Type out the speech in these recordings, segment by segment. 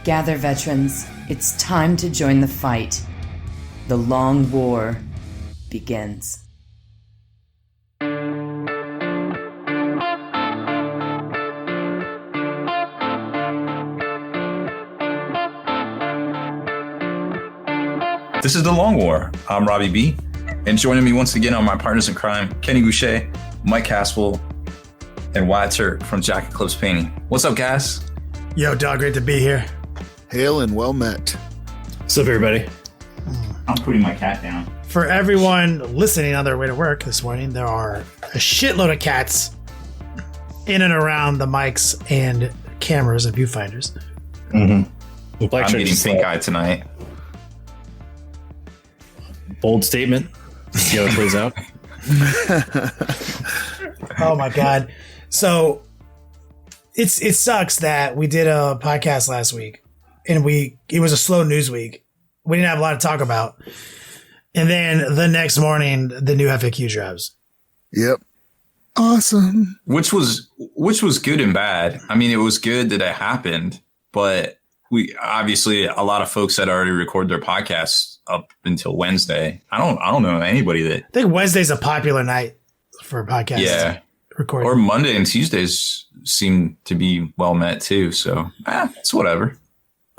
Gather, veterans. It's time to join the fight. The long war begins. This is The Long War. I'm Robbie B. And joining me once again are my partners in crime, Kenny Boucher, Mike Haspil, and Wyatt Turk from Jack and Clips Painting. What's up, guys? Yo, dog, great to be here. Hail and well met. What's up, everybody? I'm putting my cat down. For everyone listening on their way to work this morning, there are a shitload of cats in and around the mics and cameras and viewfinders. I'm getting pink eye tonight. Bold statement. See how it plays out. Oh my god! So it sucks that we did a podcast last week, and it was a slow news week. We didn't have a lot to talk about, and then the next morning, the new FAQ drops. Yep. Awesome. Which was good and bad. I mean, it was good that it happened, but we obviously a lot of folks had already recorded their podcasts up until Wednesday. I don't know anybody that. I think Wednesday's a popular night for podcasts. Yeah. Recording. Or Monday and Tuesdays seem to be well met too. So it's whatever.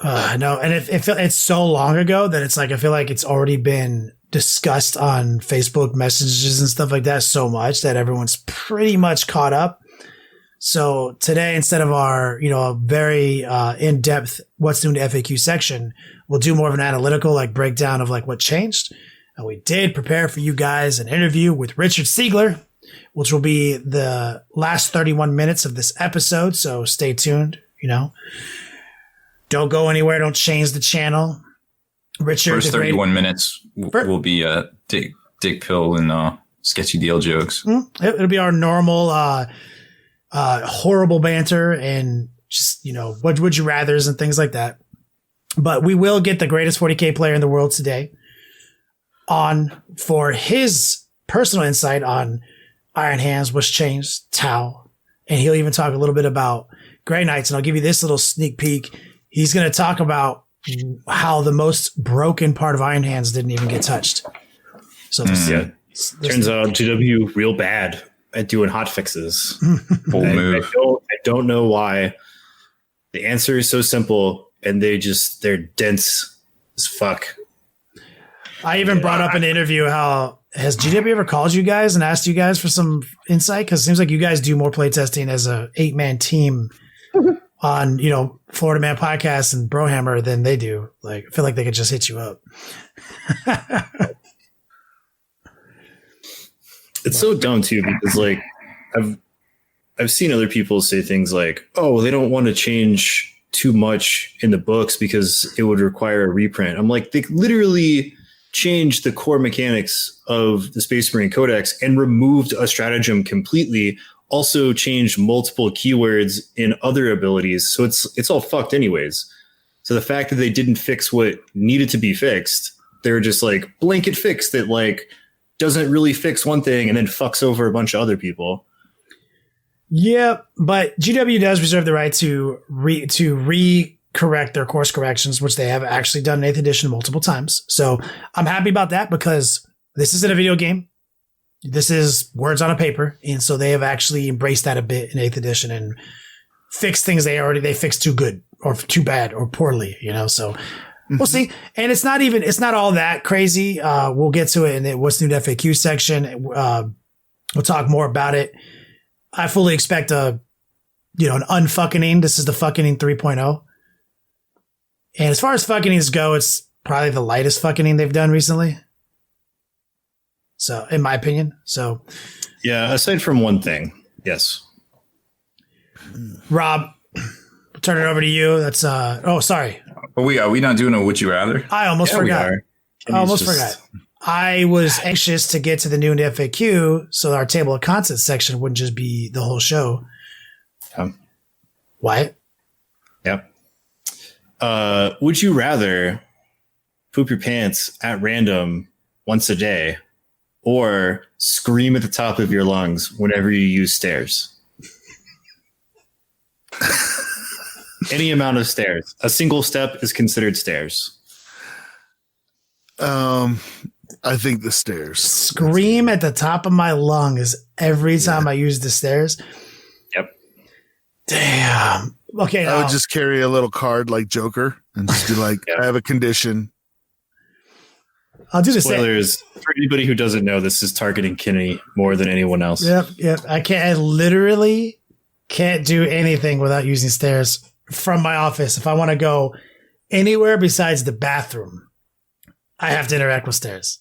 No, and it's so long ago that it's like I feel like it's already been discussed on Facebook messages and stuff like that so much that everyone's pretty much caught up. So today, instead of our, very in-depth what's new in the FAQ section, we'll do more of an analytical breakdown of what changed. And we did prepare for you guys an interview with Richard Siegler, which will be the last 31 minutes of this episode. So stay tuned. Don't go anywhere. Don't change the channel. Richard, first 31 minutes will be a dick pill and sketchy deal jokes. It'll be our normal horrible banter and just, what would you rathers and things like that. But we will get the greatest 40K player in the world today on for his personal insight on Iron Hands, what's changed, Tau. And he'll even talk a little bit about Grey Knights. And I'll give you this little sneak peek. He's going to talk about how the most broken part of Iron Hands didn't even get touched. So turns out GW real bad at doing hot fixes. Bold move. I don't know why. The answer is so simple, and they're dense as fuck. I even brought up in the interview how has GW ever called you guys and asked you guys for some insight? Because it seems like you guys do more playtesting as a 8-man team on Florida Man Podcast and Brohammer than they do. I feel like they could just hit you up. It's so dumb too because I've seen other people say things like, "Oh, they don't want to change too much in the books because it would require a reprint." I'm like, they literally changed the core mechanics of the Space Marine Codex and removed a stratagem completely. Also changed multiple keywords in other abilities, so it's all fucked anyways. So the fact that they didn't fix what needed to be fixed, they're just blanket fix that doesn't really fix one thing and then fucks over a bunch of other people. Yeah, but GW does reserve the right to re-correct their course corrections, which they have actually done in 8th edition multiple times. So I'm happy about that because this isn't a video game. This is words on a paper. And so they have actually embraced that a bit in 8th edition and fixed things they fixed too good or too bad or poorly, so we'll see. And it's not all that crazy. We'll get to it in the what's new in FAQ section. We'll talk more about it. I fully expect an unfucking. This is the fucking 3.0. And as far as fuckings go, it's probably the lightest fucking they've done recently. So, in my opinion. So, yeah, aside from one thing. Yes. Rob, I'll turn it over to you. That's, sorry. Are we not doing a Would You Rather? I almost forgot. I was anxious to get to the new in the FAQ so our table of contents section wouldn't just be the whole show. Wyatt? Yep. Would you rather poop your pants at random once a day or scream at the top of your lungs whenever you use stairs? any amount of stairs. A single step is considered stairs. I think the stairs. Scream at the top of my lungs every time I use the stairs. Yep. Damn. Okay. I would just carry a little card like Joker and just be like, I have a condition. I'll do the same. Spoilers. For anybody who doesn't know, this is targeting Kinney more than anyone else. Yep. I literally can't do anything without using stairs from my office. If I want to go anywhere besides the bathroom, I have to interact with stairs.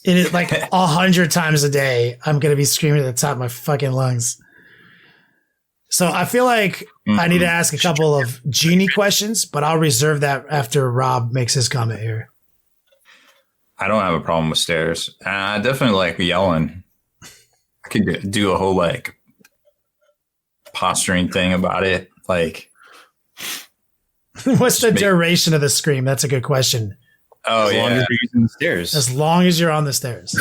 It is like 100 times a day. I'm going to be screaming at the top of my fucking lungs. So I feel like I need to ask a couple of Genie questions, but I'll reserve that after Rob makes his comment here. I don't have a problem with stairs. I definitely like yelling. I could do a whole like posturing thing about it. Like, what's the duration of the scream? That's a good question. Oh, as long as you're using the stairs. As long as you're on the stairs.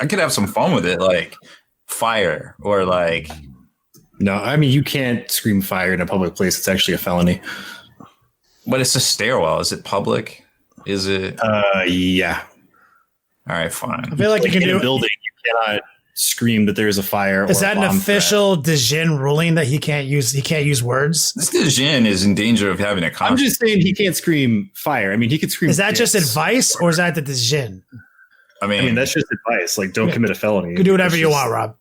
I could have some fun with it, like fire or like. No, I mean, you can't scream fire in a public place. It's actually a felony. But it's a stairwell. Is it public? Is it? Yeah. All right, fine. I feel like you can in do a building. You cannot scream that there's a fire. Is or that a an bomb official Dijin ruling that he can't use words? This Dijin is in danger of having a threat. I'm just saying he can't scream fire. I mean, he could scream. Is that just advice or is that the Dijin? I mean, that's just advice. Like, don't commit a felony. You can do whatever you want, Rob.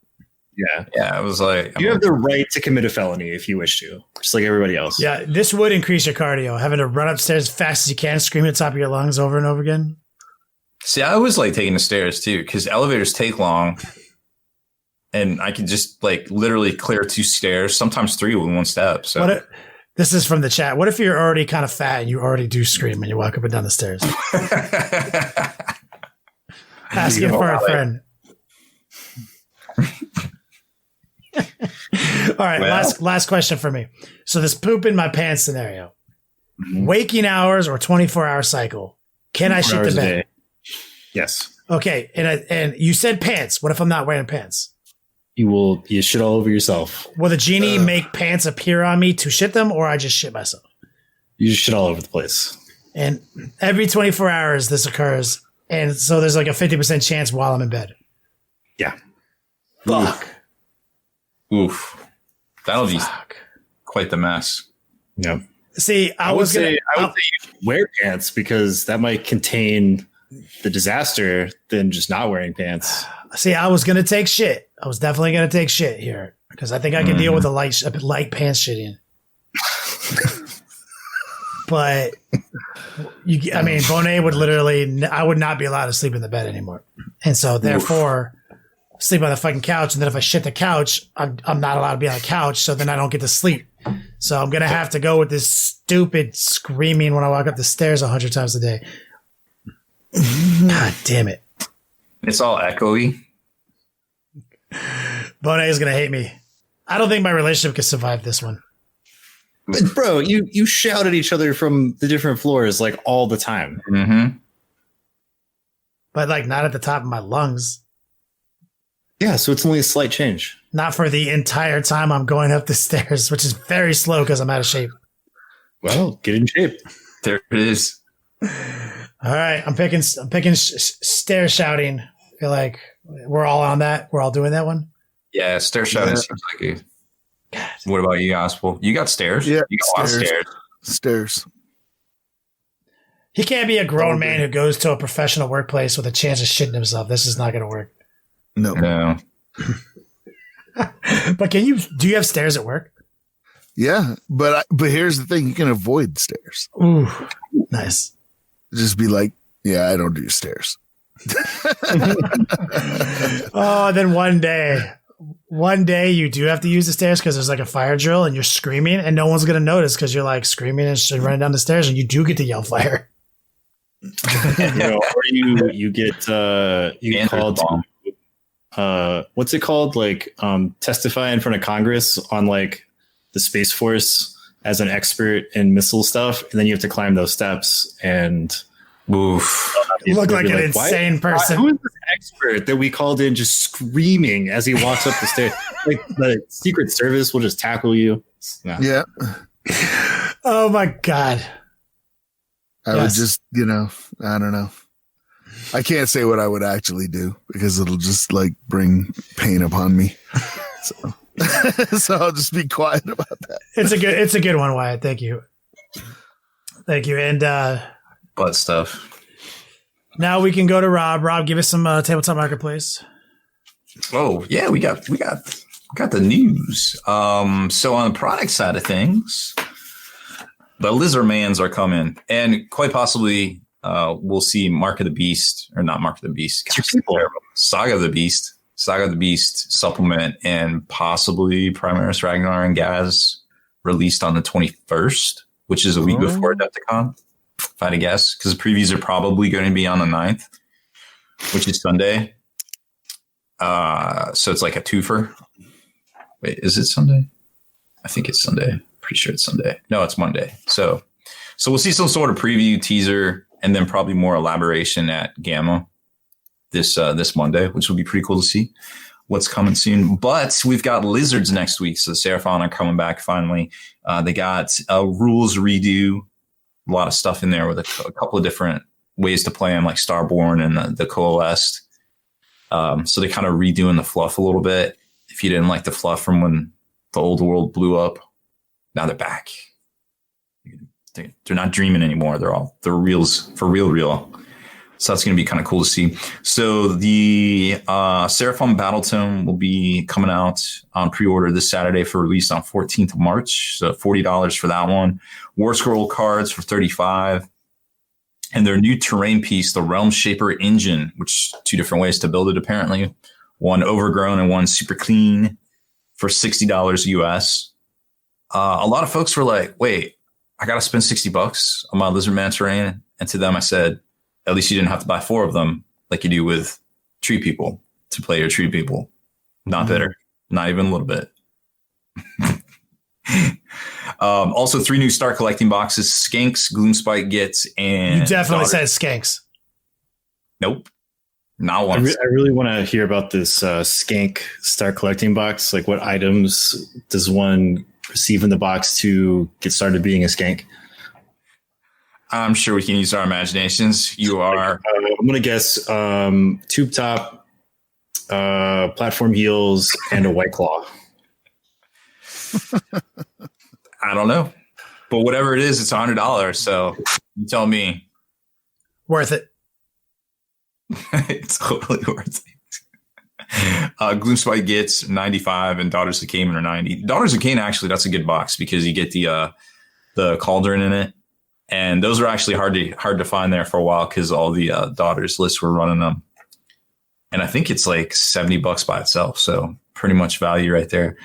Yeah. I was like, you have the right to commit a felony if you wish to, just like everybody else. Yeah, this would increase your cardio, having to run upstairs as fast as you can, scream at the top of your lungs over and over again. See, I always like taking the stairs too, because elevators take long. And I can just like literally clear 2 stairs, sometimes 3 with 1 step. So this is from the chat. What if you're already kind of fat and you already do scream when you walk up and down the stairs? Asking for a friend. All right, last question for me. So this poop in my pants scenario. Waking hours or 24-hour cycle. Can I shit the bed? Yes. Okay, and you said pants. What if I'm not wearing pants? You shit all over yourself. Will the genie make pants appear on me to shit them, or I just shit myself? You just shit all over the place. And every 24 hours this occurs, and so there's like a 50% chance while I'm in bed. Yeah. Fuck. Oof. That'll be quite the mess. Yeah. See, I would say you should wear pants because that might contain the disaster than just not wearing pants. See, I was going to take shit. I was definitely going to take shit here because I think I can deal with a light pants shitting. But Bonet would literally, I would not be allowed to sleep in the bed anymore. And so therefore sleep on the fucking couch. And then if I shit the couch, I'm not allowed to be on the couch. So then I don't get to sleep. So I'm going to have to go with this stupid screaming when I walk up the stairs 100 times a day. God damn it. It's all echoey. Bonet is going to hate me. I don't think my relationship can survive this one. But bro, you shout at each other from the different floors like all the time. Mm-hmm. But like not at the top of my lungs. Yeah, so it's only a slight change. Not for the entire time I'm going up the stairs, which is very slow because I'm out of shape. Well, get in shape. There it is. All right, I'm picking stair shouting. I feel like we're all on that. We're all doing that one. Yeah, stair shouting seems like a. What about you, Haspil? You got stairs? Yeah, you got a lot of stairs. Stairs. He can't be a grown man who goes to a professional workplace with a chance of shitting himself. This is not going to work. No. But do you have stairs at work? Yeah, but here's the thing: you can avoid stairs. Ooh, nice. Just be like, yeah, I don't do stairs. Oh, then one day you do have to use the stairs because there's like a fire drill and you're screaming and no one's going to notice because you're like screaming and running down the stairs and you do get to yell fire. Or you get called to, what's it called? Like testify in front of Congress on like the Space Force as an expert in missile stuff, and then you have to climb those steps and oof. You look like an insane person. Who is this expert that we called in just screaming as he walks up the stairs. Like the Secret Service will just tackle you. No. Yeah. Oh my God. I would just, I don't know. I can't say what I would actually do because it'll just like bring pain upon me. So, so I'll just be quiet about that. It's a good one, Wyatt. Thank you. And Butt stuff. now we can go to Rob. Rob, give us some Tabletop Marketplace. Oh yeah, we got the news. So on the product side of things, the Lizardmans are coming, and quite possibly we'll see Mark of the Beast, or not Mark of the Beast, Saga of the Beast supplement, and possibly Primaris Ragnar and Gaz released on the 21st, which is a week before Adepticon, if I had to guess, because the previews are probably going to be on the 9th, which is Sunday. So it's like a twofer. Wait, is it Sunday? I think it's Sunday. Pretty sure it's Sunday. No, it's Monday. So we'll see some sort of preview teaser and then probably more elaboration at Gamma this Monday, which will be pretty cool to see what's coming soon. But we've got Lizards next week. So the Seraphon are coming back finally. They got a rules redo, a lot of stuff in there with a couple of different ways to play them, like Starborn and the Coalesced. So they're kind of redoing the fluff a little bit. If you didn't like the fluff from when the old world blew up, now they're back. They're not dreaming anymore. They're reals for real. So that's going to be kind of cool to see. So the Seraphon Battletome will be coming out on pre-order this Saturday for release on 14th of March. So $40 for that one. War Scroll cards for $35. And their new terrain piece, the Realm Shaper Engine, which two different ways to build it apparently. One overgrown and one super clean for $60 US. A lot of folks were like, wait, I got to spend $60 on my Lizardman terrain. And to them, I said, at least you didn't have to buy 4 of them like you do with Tree People to play your Tree People. Not better. Not even a little bit. Also, 3 new Star Collecting boxes, Skanks, Gloomspite Gets, and... You definitely said Skanks. Nope. Not once. I really want to hear about this Skank Star Collecting box. Like, what items does one receive in the box to get started being a Skank? I'm sure we can use our imaginations. You are... I'm going to guess tube top, platform heels, and a White Claw. I don't know. But whatever it is, it's $100. So you tell me. Worth it. It's totally worth it. Gloomspite Gets 95 and Daughters of Cain are 90. Daughters of Cain, actually, that's a good box because you get the cauldron in it. And those are actually hard to find there for a while because all the Daughters lists were running them. And I think it's like $70 by itself. So pretty much value right there.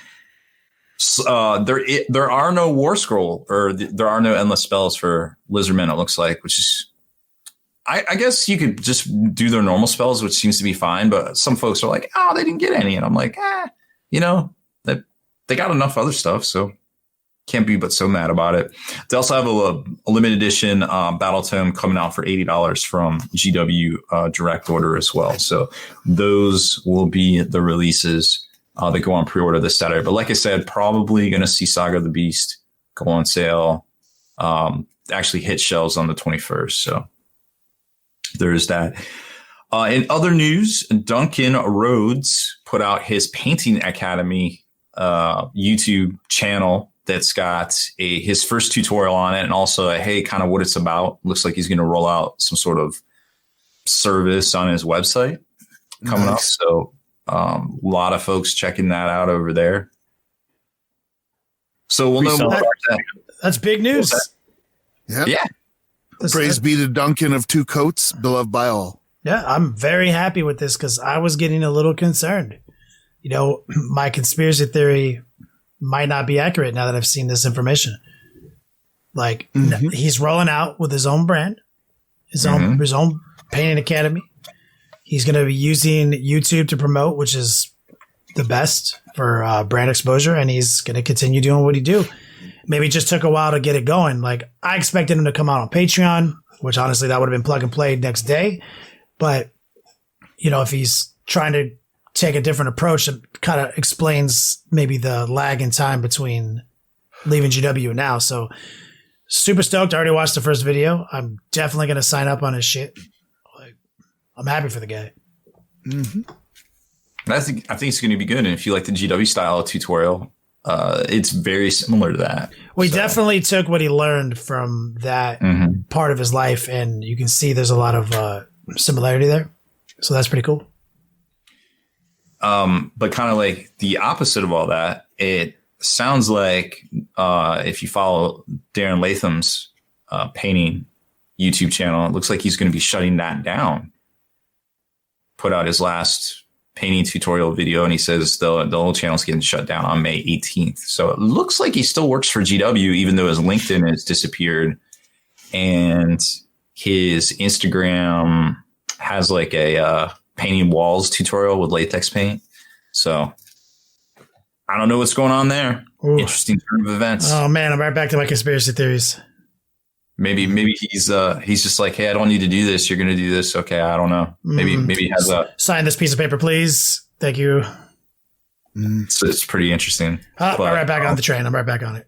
There are no War Scroll or there are no endless spells for Lizardmen, it looks like, which is, I guess you could just do their normal spells, which seems to be fine. But some folks are like, oh, they didn't get any. And I'm like, they got enough other stuff. So can't be but so mad about it. They also have a limited edition Battletome coming out for $80 from GW direct order as well. So those will be the releases that go on pre-order this Saturday. But like I said, probably going to see Saga of the Beast go on sale. Actually hit shelves on the 21st. So there's that. In other news, Duncan Rhodes put out his Painting Academy YouTube channel that's got his first tutorial on it and also kind of what it's about. Looks like he's going to roll out some sort of service on his website coming up. So a lot of folks checking that out over there. So we'll know more about that. That's big news. Yep. Yeah. Praise be to Duncan of 2 coats, beloved by all. Yeah, I'm very happy with this because I was getting a little concerned. My conspiracy theory might not be accurate now that I've seen this information. Like he's rolling out with his own brand, his own Painting Academy. He's going to be using YouTube to promote, which is the best for brand exposure. And he's going to continue doing what he do. Maybe it just took a while to get it going. Like I expected him to come out on Patreon, which honestly that would have been plug and play next day. But if he's trying to take a different approach, it kind of explains maybe the lag in time between leaving GW and now. So super stoked. I already watched the first video. I'm definitely going to sign up on his shit. Like, I'm happy for the guy. Mm-hmm. I think it's going to be good. And if you like the GW style tutorial, it's very similar to that. We definitely took what he learned from that part of his life, and you can see there's a lot of similarity there. So that's pretty cool. But kind of like the opposite of all that, it sounds like if you follow Darren Latham's painting YouTube channel, it looks like he's going to be shutting that down. Put out his last painting tutorial video, and he says the whole channel's getting shut down on May 18th. So it looks like he still works for GW, even though his LinkedIn has disappeared. And his Instagram has like a painting walls tutorial with latex paint. So I don't know what's going on there. Ooh. Interesting turn of events. Oh man, I'm right back to my conspiracy theories. Maybe he's just like, hey, I don't need to do this. You're going to do this. Okay. I don't know. Maybe he has a sign this piece of paper, please. Thank you. So it's pretty interesting. I'm right back on the train. I'm right back on it.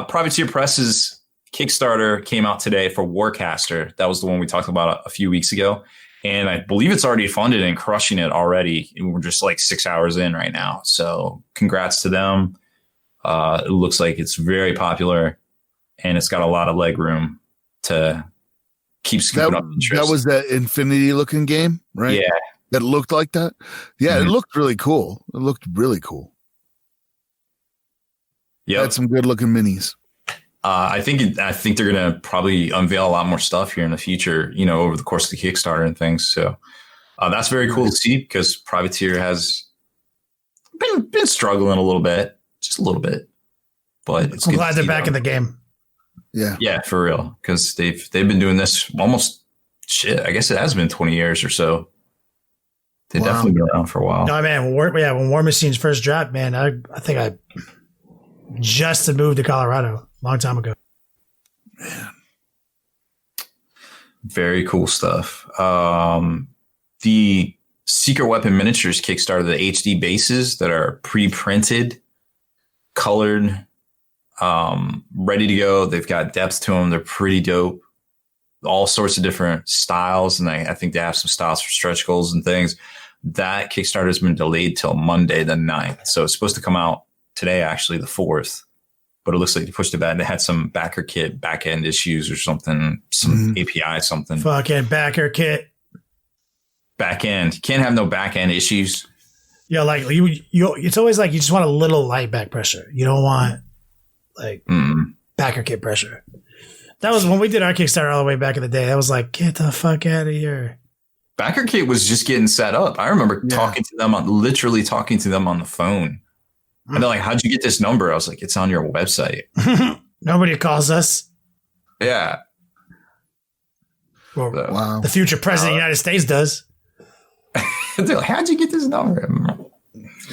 Privateer Press's Kickstarter came out today for Warcaster. That was the one we talked about a few weeks ago. And I believe it's already funded and crushing it already. We're just like 6 hours in right now. So congrats to them. It looks like it's very popular. And it's got a lot of leg room to keep scooping up interest. That was that Infinity looking game, right? Yeah. That looked like that? Yeah, It looked really cool. It looked really cool. Yeah. Had some good looking minis. I think they're going to probably unveil a lot more stuff here in the future, over the course of the Kickstarter and things. So that's very cool to see, because Privateer has been struggling a little bit, just a little bit. But it's I'm glad they're back in the game. Yeah, for real, because they've been doing this almost I guess it has been 20 years or so. They've definitely been around for a while. No, man. When War Machines first dropped, man, I think I just had moved to Colorado a long time ago. Man. Very cool stuff. The Secret Weapon Miniatures Kickstarter, the HD bases that are pre-printed, colored, ready to go. They've got depth to them. They're pretty dope. All sorts of different styles. And I think they have some styles for stretch goals and things. That Kickstarter has been delayed till Monday, the 9th. So it's supposed to come out today, actually, the 4th. But it looks like they pushed it back. And it had some backer kit back-end issues or something, some API something. Fucking backer kit. Back-end. You can't have no back-end issues. Yeah, like you it's always like you just want a little light back pressure. You don't want backer kit pressure. That was when we did our Kickstarter all the way back in the day. That was like, get the fuck out of here. Backer kit was just getting set up. I remember literally talking to them on the phone. And they're like, how'd you get this number? I was like, it's on your website. Nobody calls us. Yeah. Well, wow. The future president of the United States does. They're like, how'd you get this number?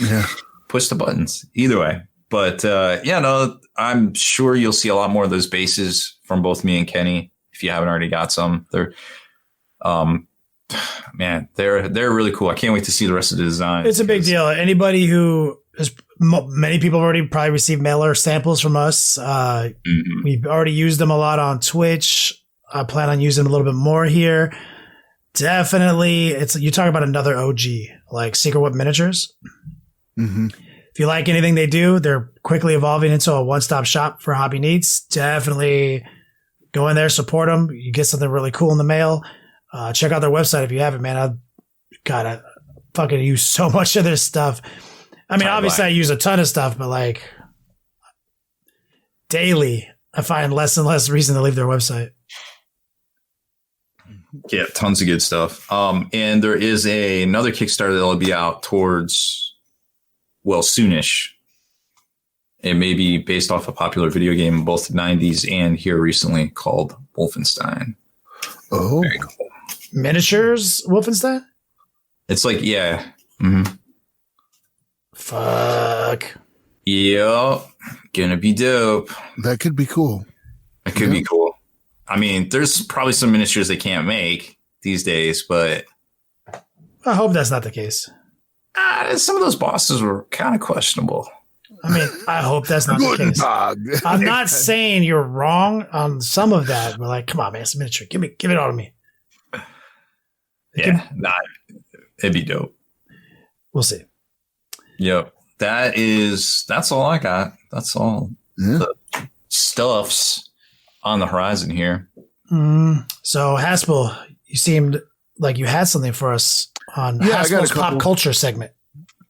Yeah. Push the buttons. Either way. But I'm sure you'll see a lot more of those bases from both me and Kenny if you haven't already got some. They're they're really cool. I can't wait to see the rest of the design. It's a big deal. Anybody who many people have already probably received mailer samples from us. We've already used them a lot on Twitch. I plan on using them a little bit more here. Definitely, you talk about another OG, like Secret Weapon Miniatures. Mm-hmm. If you like anything they do, they're quickly evolving into a one-stop shop for hobby needs. Definitely go in there, support them. You get something really cool in the mail. Check out their website if you haven't, man. I fucking use so much of this stuff. I mean, obviously I use a ton of stuff, but like daily, I find less and less reason to leave their website. Yeah, tons of good stuff. And there is another Kickstarter that'll be out towards, soonish. It may be based off a popular video game in both the 90s and here recently called Wolfenstein. Oh, very cool. Miniatures Wolfenstein? It's like, yeah. Mm-hmm. Fuck. Yep. Gonna be dope. That could be cool. It could be cool. I mean, there's probably some miniatures they can't make these days, but I hope that's not the case. some of those bosses were kind of questionable. I mean, I hope that's not the case. I'm not saying you're wrong on some of that, but like, come on, man, it's a miniature. Give it all to me. Yeah, it'd be dope. We'll see. Yep. That's all I got. That's all the stuffs on the horizon here. So Haspil, you seemed like you had something for us on Haspil's pop culture segment.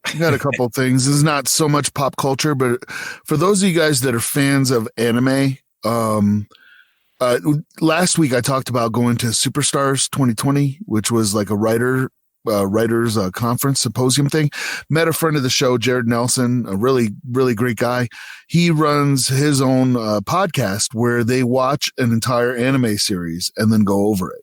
I got a couple of things. This is not so much pop culture, but for those of you guys that are fans of anime, last week I talked about going to Superstars 2020, which was like a writers conference symposium thing. Met a friend of the show, Jared Nelson, a really, really great guy. He runs his own podcast where they watch an entire anime series and then go over it.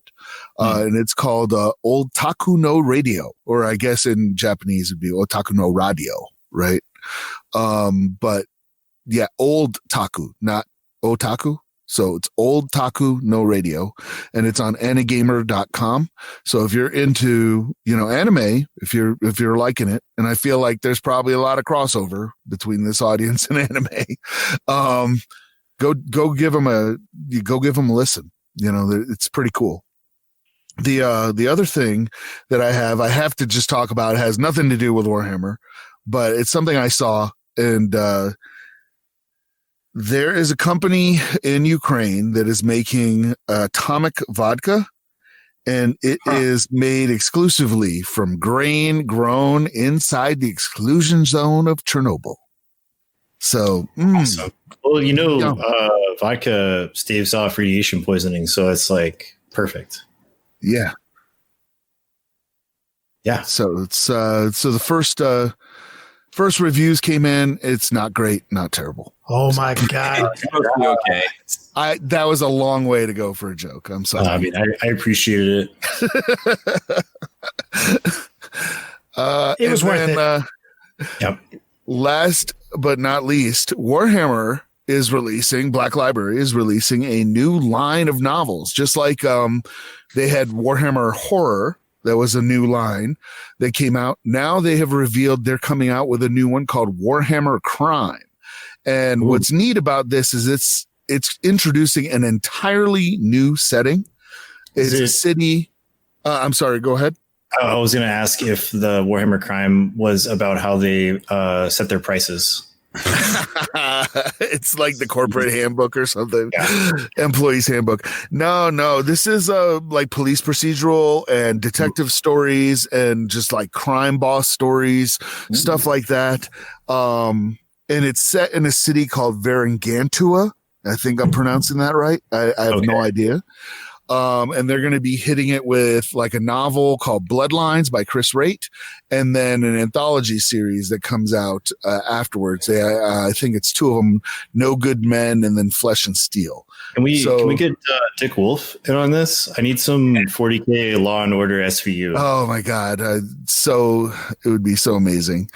And it's called Otaku no Radio, or I guess in Japanese it'd be Otaku no Radio, right? But yeah, Old Taku, not Otaku. So it's Old Taku no Radio, and it's on animegamer.com. So if you're into, anime, if you're liking it, and I feel like there's probably a lot of crossover between this audience and anime, go give them a listen. It's pretty cool. The other thing that I have to just talk about, it has nothing to do with Warhammer, but it's something I saw, and there is a company in Ukraine that is making atomic vodka, and it is made exclusively from grain grown inside the exclusion zone of Chernobyl. So, awesome. Well, vodka staves off radiation poisoning, so it's like perfect. Yeah. Yeah. So it's the first reviews came in. It's not great, not terrible. Oh my God. Okay. That was a long way to go for a joke. I'm sorry. I mean, I appreciated it. It was worth it. Yep. Last but not least, Warhammer is releasing, Black Library is releasing a new line of novels, just like they had Warhammer Horror. That was a new line that came out. Now they have revealed they're coming out with a new one called Warhammer Crime. And what's neat about this is it's introducing an entirely new setting. It's a city. I'm sorry, go ahead. I was going to ask if the Warhammer Crime was about how they set their prices. It's like the corporate handbook or something. Employees handbook. No, this is like police procedural and detective stories and just like crime boss stories, stuff like that. And it's set in a city called Varangantua. I think I'm pronouncing that right. I have no idea. And they're going to be hitting it with like a novel called Bloodlines by Chris Raitt, and then an anthology series that comes out afterwards. I think it's two of them, No Good Men and then Flesh and Steel. Can we get Dick Wolf in on this? I need some 40K Law and Order SVU. Oh my God. So it would be so amazing.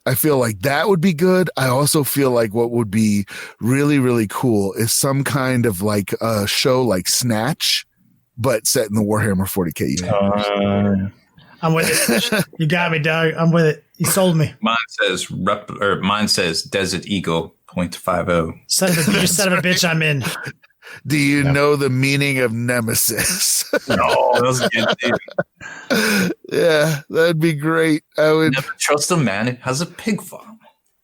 I feel like that would be good. I also feel like what would be really, really cool is some kind of like a show like Snatch, but set in the Warhammer 40K universe. I'm with it. You got me, Doug. I'm with it. You sold me. Mine says Desert Eagle 0.50. Son of a bitch, I'm in. Do you know the meaning of Nemesis? No, that was a good thing. Yeah, that'd be great. I would never trust a man who has a pig farm.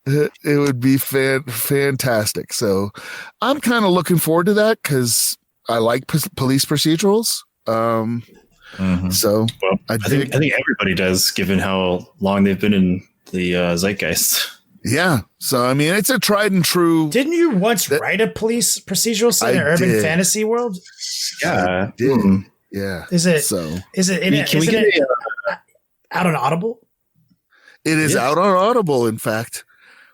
It would be fantastic. So I'm kind of looking forward to that because I like police procedurals. So I think everybody does, given how long they've been in the zeitgeist. Yeah. So, I mean, it's a tried and true. Didn't you once write a police procedural set in an urban fantasy world? Yeah. I did. Yeah. Is it out on Audible? It is out on Audible, in fact,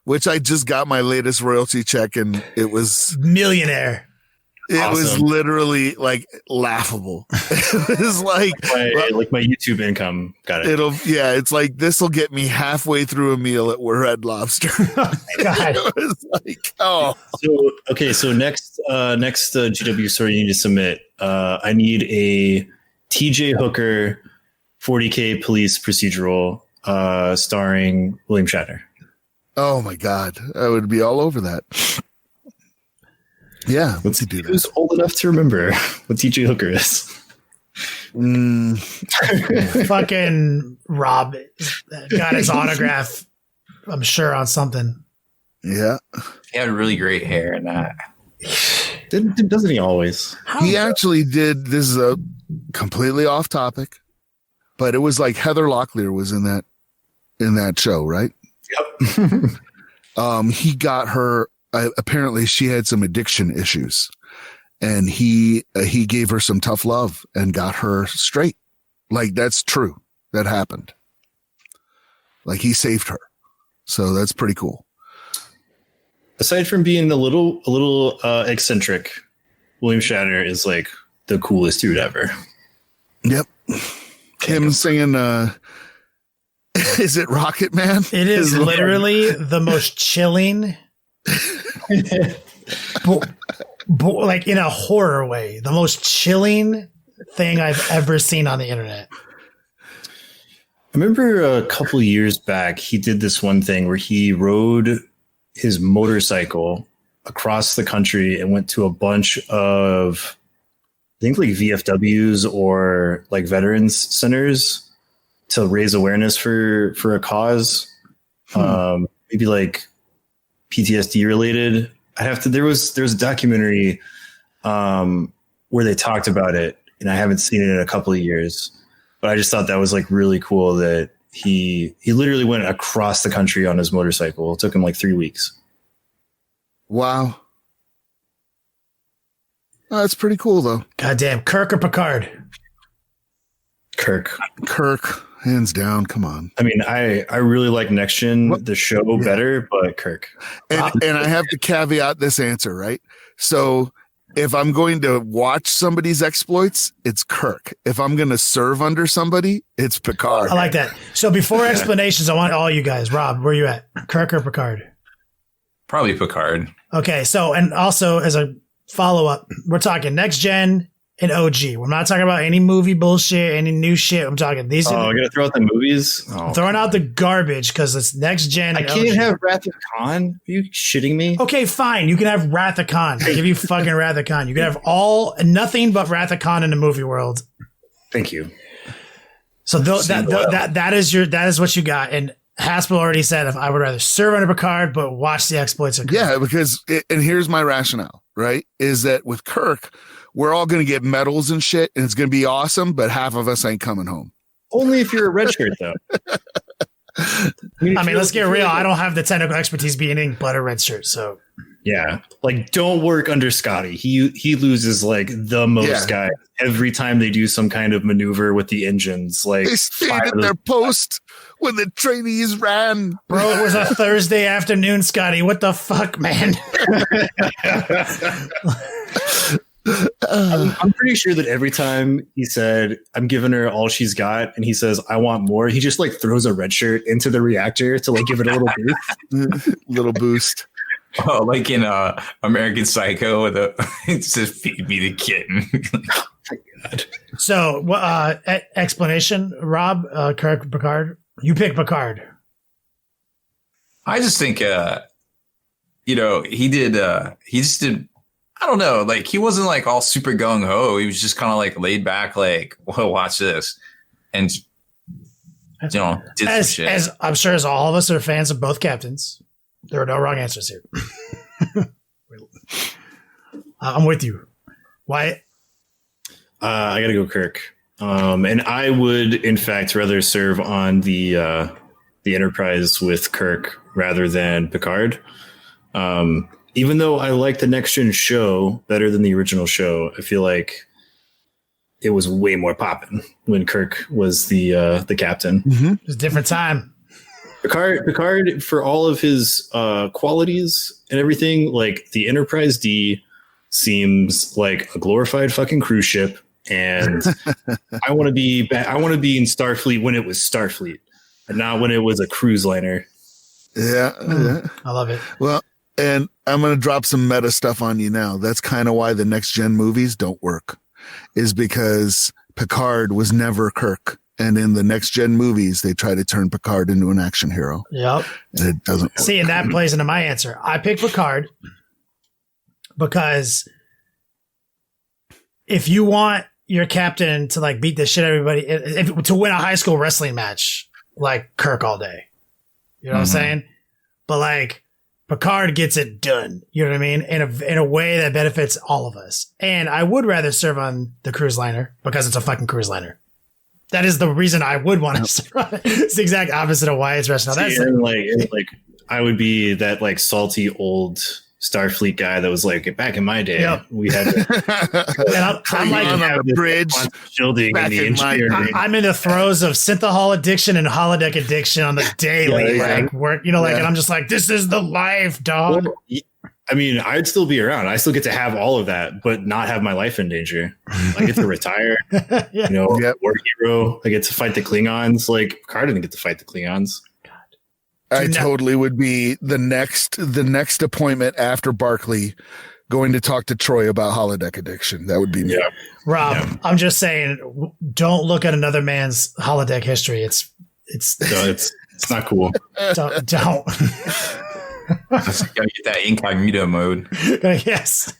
which I just got my latest royalty check and it was millionaire. It was literally like laughable. It was like my YouTube income. Got it. It's like this will get me halfway through a meal at Red Lobster. God. It was like, oh. So next GW story you need to submit. I need a TJ Hooker 40K police procedural starring William Shatner. Oh my God. I would be all over that. Yeah. Let's do that. Who's old enough to remember what TJ Hooker is? Fucking Rob got his autograph, I'm sure, on something. Yeah. He had really great hair in that. Doesn't he always? He actually did. This is a completely off topic, but it was like Heather Locklear was in that show, right? Yep. He got her. Apparently, she had some addiction issues, and he gave her some tough love and got her straight. Like, that's true. That happened. Like, he saved her. So that's pretty cool. Aside from being a little eccentric, William Shatner is like the coolest dude ever. Yep. Him singing, is it Rocket Man? It is literally the most chilling, like in a horror way, the most chilling thing I've ever seen on the internet. I remember a couple of years back, he did this one thing where he rode his motorcycle across the country and went to a bunch of, I think, like VFWs or like veterans centers to raise awareness for a cause. Maybe like PTSD related. There was a documentary where they talked about it, and I haven't seen it in a couple of years, but I just thought that was like really cool that he literally went across the country on his motorcycle. It took him like 3 weeks. Wow. Oh, that's pretty cool though. Goddamn, Kirk or Picard? Kirk, hands down. Come on. I mean, I really like Next Gen, the show, better, but Kirk. And I have to caveat this answer, right? So if I'm going to watch somebody's exploits, it's Kirk. If I'm going to serve under somebody, it's Picard. I like that. So before explanations, I want all you guys. Rob, where you at? Kirk or Picard? Probably Picard. Okay. So, and also as a follow up, we're talking Next Gen and OG. We're not talking about any movie bullshit, any new shit. I'm talking these. I gotta throw out the movies. I'm throwing out the garbage because it's Next Gen. I can't have Wrath of Khan. Are you shitting me? Okay, fine. You can have Wrath of Khan. I'll give you fucking Wrath of Khan. You can have nothing but Wrath of Khan in the movie world. Thank you. So that is what you got. And Haspil already said, if I would rather serve under Picard, but watch the exploits of Kirk. Yeah, because and here's my rationale, right? Is that with Kirk, we're all going to get medals and shit, and it's going to be awesome, but half of us ain't coming home. Only if you're a red shirt, though. I mean, let's get real. I don't have the technical expertise being anything but a red shirt, so. Yeah. Like, don't work under Scotty. He loses, like, the most guys every time they do some kind of maneuver with the engines. Like, they stayed at their post when the trainees ran. Bro, it was a Thursday afternoon, Scotty. What the fuck, man? I'm pretty sure that every time he said, I'm giving her all she's got, and he says, I want more, he just like throws a red shirt into the reactor to like give it a little boost. Little boost. Oh, like in American Psycho, it says feed me the kitten. Oh my God. So, explanation, Rob, Kirk, Picard. You pick Picard. I just think, he just did. I don't know. Like, he wasn't like all super gung ho. He was just kind of like laid back, like, well, watch this. And, did some shit. As I'm sure as all of us are fans of both captains, there are no wrong answers here. I'm with you. Wyatt? I got to go Kirk. And I would, in fact, rather serve on the Enterprise with Kirk rather than Picard. Even though I like the Next Gen show better than the original show, I feel like it was way more poppin' when Kirk was the captain. Mm-hmm. It was a different time. Picard, for all of his qualities and everything, like the Enterprise D seems like a glorified fucking cruise ship, and I want to be in Starfleet when it was Starfleet, and not when it was a cruise liner. Yeah, I love it. Well, and I'm going to drop some meta stuff on you now. That's kind of why the next gen movies don't work, is because Picard was never Kirk. And in the next gen movies, they try to turn Picard into an action hero. Yep. And it doesn't work. See, and that plays into my answer. I picked Picard because if you want your captain to like beat the shit out of everybody, to win a high school wrestling match, like Kirk all day, you know what I'm saying? But like Picard gets it done, you know what I mean? In a way that benefits all of us. And I would rather serve on the cruise liner because it's a fucking cruise liner. That is the reason I would want to serve on it. It's the exact opposite of why it's wrestling. That's like I would be that like salty old Starfleet guy that was like, back in my day, we had to, and I'm like on the bridge, shielding in the engineering. I'm in the throes of synthahol addiction and holodeck addiction on the daily, like work, you know, like, and I'm just like, this is the life, dog. Well, I mean, I'd still be around. I still get to have all of that, but not have my life in danger. I get to retire, you know, war hero. I get to fight the Klingons. Like Picard didn't get to fight the Klingons. I totally would be the next appointment after Barkley going to talk to Troy about holodeck addiction. That would be me. Yeah. Rob, I'm just saying, don't look at another man's holodeck history. It's not cool. Don't. Gotta get that incognito mode. Yes.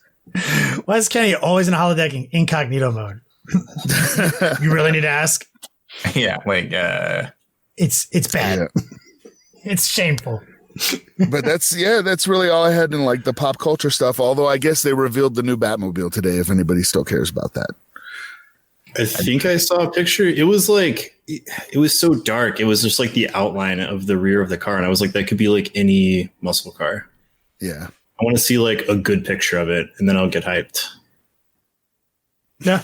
Why is Kenny always in holodeck incognito mode? You really need to ask? Yeah, like it's bad. Yeah. It's shameful. But that's really all I had in like the pop culture stuff. Although I guess they revealed the new Batmobile today, if anybody still cares about that. I think I saw a picture. It was like, it was so dark. It was just like the outline of the rear of the car. And I was like, that could be like any muscle car. Yeah. I want to see like a good picture of it, and then I'll get hyped. Yeah.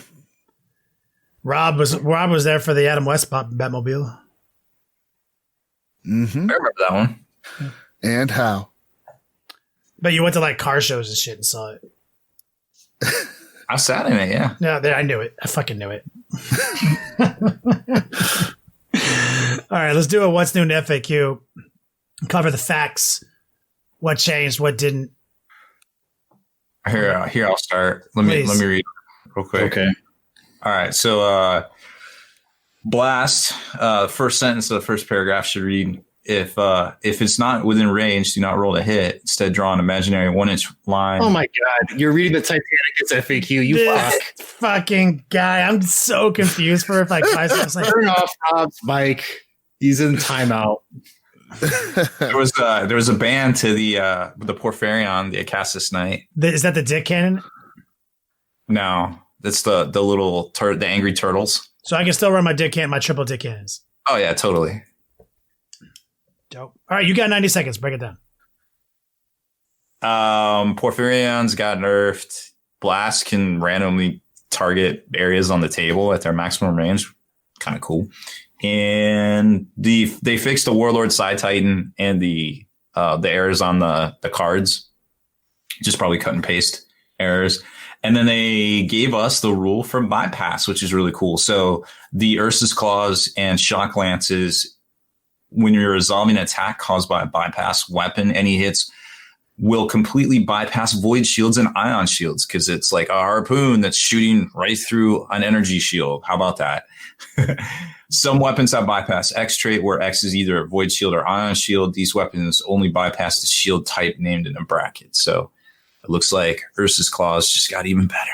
Rob was there for the Adam West Batmobile. Mm-hmm. I remember that one. And how? But you went to like car shows and shit and saw it. I sat in it, yeah. No, I knew it. I fucking knew it. All right, let's do a what's new in FAQ. Cover the facts. What changed? What didn't? Here I'll start. Let me read real quick. Okay. All right. So blast. First sentence of the first paragraph should read: If it's not within range, do not roll to hit. Instead, draw an imaginary 1-inch line. Oh my god! You're reading the Titanic. It's FAQ. You this fucking guy. I'm so confused for like 5 seconds. Like, turn off Rob's mic. He's in timeout. There was a band to the Porphyrion, the Acasis Knight. is that the dick cannon? No, that's the little the angry turtles. So I can still run my dick cannon, my triple dick cannons. Oh yeah, totally. Dope. All right, you got 90 seconds. Break it down. Porphyrions got nerfed. Blast can randomly target areas on the table at their maximum range. Kind of cool. And they fixed the Warlord Side Titan and the errors on the cards. Just probably cut and paste errors. And then they gave us the rule for bypass, which is really cool. So the Ursus Claws and Shock Lances, when you're resolving an attack caused by a bypass weapon, any hits will completely bypass void shields and ion shields, because it's like a harpoon that's shooting right through an energy shield. How about that? Some weapons have bypass X trait, where X is either a void shield or ion shield. These weapons only bypass the shield type named in a bracket. So it looks like Ursus Claws just got even better.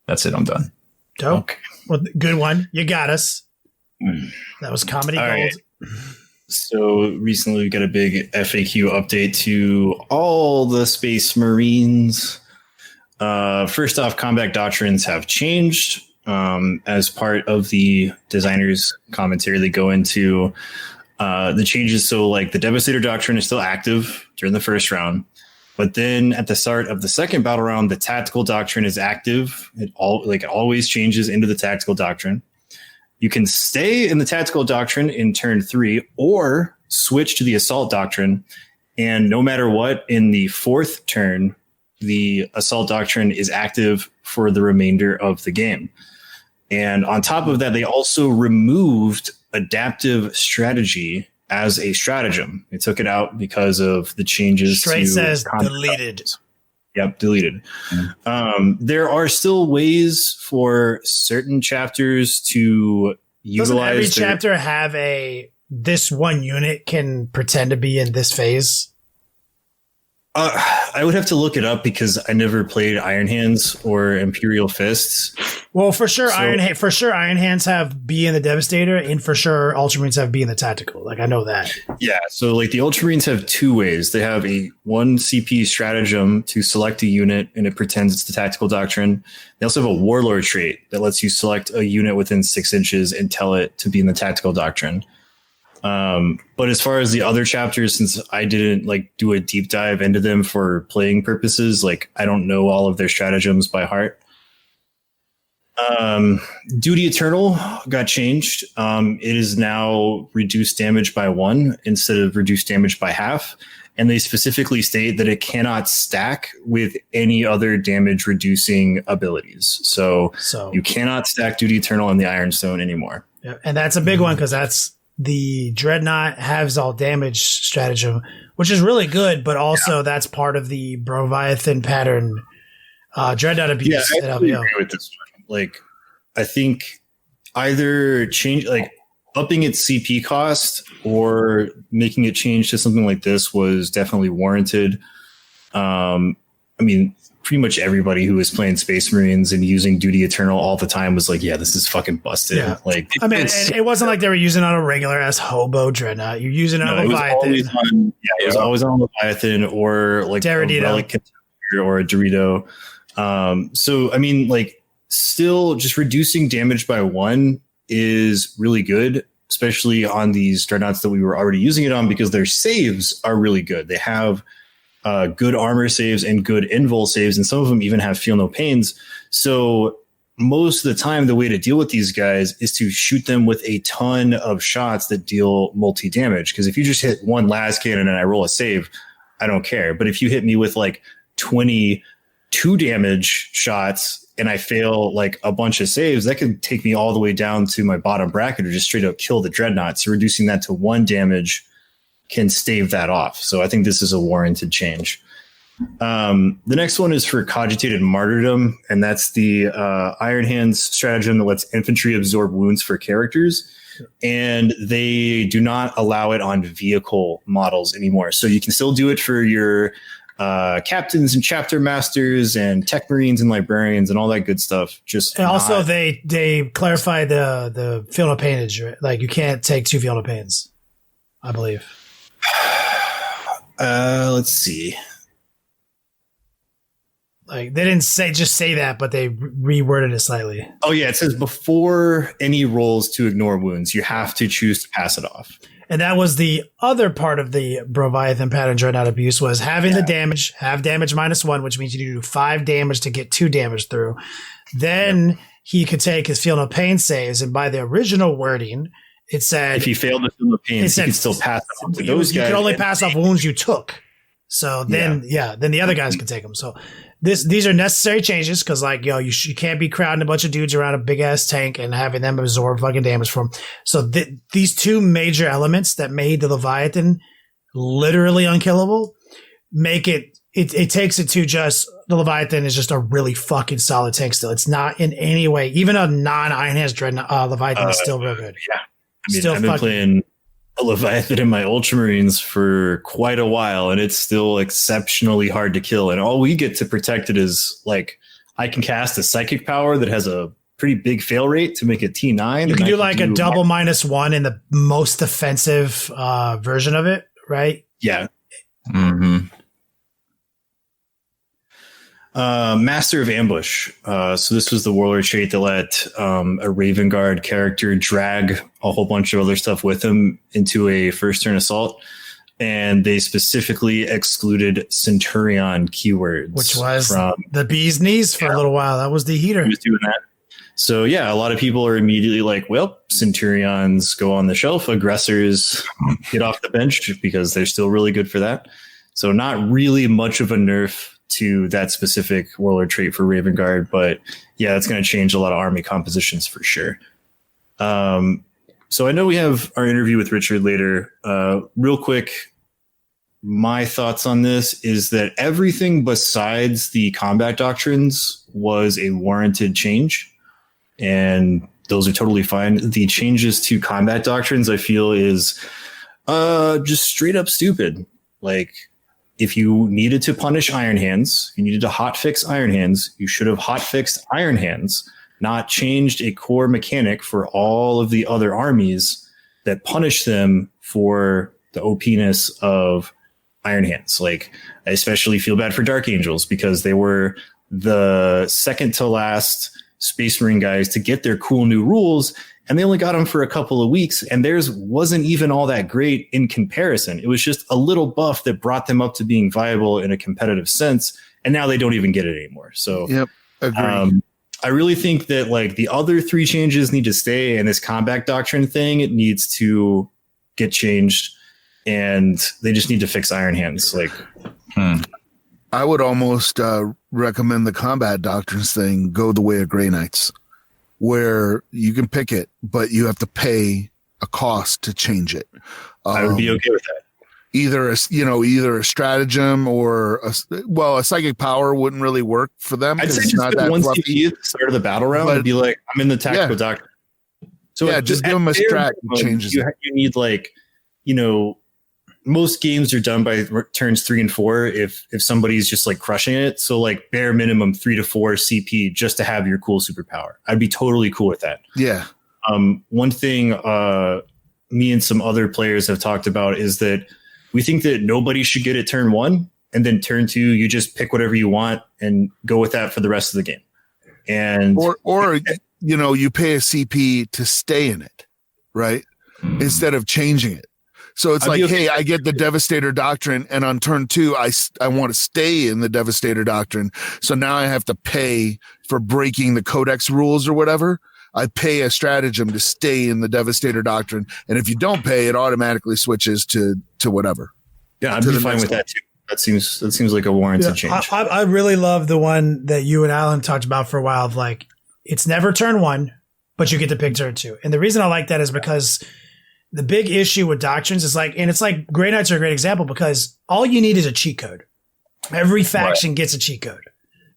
That's it. I'm done. Dope. Okay. Well, good one. You got us. That was comedy All gold. right. So recently we got a big FAQ update to all the Space Marines. First off, combat doctrines have changed. As part of the designer's commentary, they go into the changes. So like the Devastator doctrine is still active during the first round, but then at the start of the second battle round, the tactical doctrine is active. It always changes into the tactical doctrine. You can stay in the tactical doctrine in turn 3 or switch to the assault doctrine. And no matter what, in the fourth turn, the assault doctrine is active for the remainder of the game. And on top of that, they also removed adaptive strategy as a stratagem. They took it out because of the changes. Straight to says deleted. deleted. Yep, deleted. There are still ways for certain chapters to utilize. Doesn't every chapter have this one unit can pretend to be in this phase? I would have to look it up because I never played Iron Hands or Imperial Fists. Well, for sure, Iron Hands have B in the Devastator, and for sure, Ultramarines have B in the Tactical. Like, I know that. Yeah, so like the Ultramarines have two ways. They have a 1 CP stratagem to select a unit, and it pretends it's the Tactical Doctrine. They also have a Warlord trait that lets you select a unit within 6 inches and tell it to be in the Tactical Doctrine. But as far as the other chapters, since I didn't like do a deep dive into them for playing purposes, like I don't know all of their stratagems by heart. Duty Eternal got changed. It is now reduced damage by 1 instead of reduced damage by half. And they specifically state that it cannot stack with any other damage reducing abilities. So you cannot stack Duty Eternal and the Ironstone anymore. Yeah, and that's a big one because that's the Dreadnought halves all damage stratagem, which is really good, but also that's part of the Broviathan pattern Dreadnought abuse. Yeah, I agree with this one. Like, I think either change, like upping its CP cost or making it change to something like this was definitely warranted. I mean, pretty much everybody who was playing Space Marines and using Duty Eternal all the time was like, yeah, this is fucking busted. Yeah. Like, I mean, it wasn't like they were using it on a regular ass hobo Dreadnought. You're using it on Leviathan. It was always on Leviathan or like a Relic Contender or a Dorito. So, I mean, like, still just reducing damage by 1 is really good, especially on these Dreadnoughts that we were already using it on because their saves are really good. They have good armor saves and good invul saves, and some of them even have feel no pains. So most of the time, the way to deal with these guys is to shoot them with a ton of shots that deal multi damage. Because if you just hit one las cannon and I roll a save, I don't care. But if you hit me with like 22 damage shots and I fail like a bunch of saves, that could take me all the way down to my bottom bracket or just straight up kill the Dreadnought. So reducing that to 1 damage can stave that off. So I think this is a warranted change. The next one is for Cogitated Martyrdom, and that's the Iron Hands stratagem that lets infantry absorb wounds for characters. And they do not allow it on vehicle models anymore. So you can still do it for your captains and chapter masters and tech marines and librarians and all that good stuff. And also they clarify the feel no painage, right? Like you can't take 2 feel no pains, I believe. Let's see. Like they didn't say that, but they reworded it slightly. Oh yeah, it says before any rolls to ignore wounds, you have to choose to pass it off. And that was the other part of the Broviathan pattern Dreadnought abuse was having the damage, have damage -1, which means you do 5 damage to get 2 damage through. Then he could take his feel no pain saves, and by the original wording, it said if he failed to feel no pain, he could still pass it off to those guys. You could only pass off wounds you took. So then, then the other guys can take them. So these are necessary changes because, like, you can't be crowding a bunch of dudes around a big ass tank and having them absorb fucking damage from them. So these 2 major elements that made the Leviathan literally unkillable make it takes it to just the Leviathan is just a really fucking solid tank still. It's not in any way, even a non-Iron Hands Dreadnought Leviathan is still real good. Yeah. I mean, I've been playing a Leviathan in my Ultramarines for quite a while, and it's still exceptionally hard to kill. And all we get to protect it is, like, I can cast a psychic power that has a pretty big fail rate to make it T9. You can do like a double -1 in the most defensive version of it, right? Yeah. Mm-hmm. Master of Ambush. So this was the Warlord trait that let a Raven Guard character drag a whole bunch of other stuff with him into a first turn assault. And they specifically excluded Centurion keywords. Which was from the bee's knees for a little while. That was the heater. He was doing that. So yeah, a lot of people are immediately like, well, Centurions go on the shelf. Aggressors get off the bench because they're still really good for that. So not really much of a nerf to that specific warlord trait for Raven Guard, but yeah, that's going to change a lot of army compositions for sure. So I know we have our interview with Richard later. Real quick, my thoughts on this is that everything besides the combat doctrines was a warranted change, and those are totally fine. The changes to combat doctrines, I feel, is just straight up stupid. Like, if you needed to punish Iron Hands, you needed to hotfix Iron Hands, you should have hotfixed Iron Hands, not changed a core mechanic for all of the other armies that punish them for the OP-ness of Iron Hands. Like, I especially feel bad for Dark Angels because they were the second to last Space Marine guys to get their cool new rules, and they only got them for a couple of weeks, and theirs wasn't even all that great in comparison. It was just a little buff that brought them up to being viable in a competitive sense, and now they don't even get it anymore. So yep, agree. I really think that like the other three changes need to stay, and this combat doctrine thing, it needs to get changed, and they just need to fix Iron Hands. Like, I would almost recommend the combat doctrines thing go the way of Grey Knights, where you can pick it, but you have to pay a cost to change it. I would be okay with that. Either a stratagem or a psychic power wouldn't really work for them. I'd say it's just not put that one fluffy. CP at the start of the battle round and be like, I'm in the tactical doctrine. So yeah, just give them a strat and changes you need like, most games are done by turns 3 and 4 if somebody's just like crushing it. So like bare minimum 3 to 4 CP just to have your cool superpower. I'd be totally cool with that. Yeah. One thing me and some other players have talked about is that we think that nobody should get it turn 1, and then turn 2, you just pick whatever you want and go with that for the rest of the game. And or you pay a CP to stay in it, right? Instead of changing it. So it's like, hey, I get the Devastator Doctrine, and on turn 2, I want to stay in the Devastator Doctrine. So now I have to pay for breaking the Codex rules or whatever. I pay a stratagem to stay in the Devastator Doctrine, and if you don't pay, it automatically switches to whatever. Yeah, I'd be fine with that too. That seems like a warranted change. I really love the one that you and Alan talked about for a while. Of like, it's never turn 1, but you get to pick turn 2. And the reason I like that is because the big issue with doctrines is like, and it's like Grey Knights are a great example because all you need is a cheat code. Every faction gets a cheat code.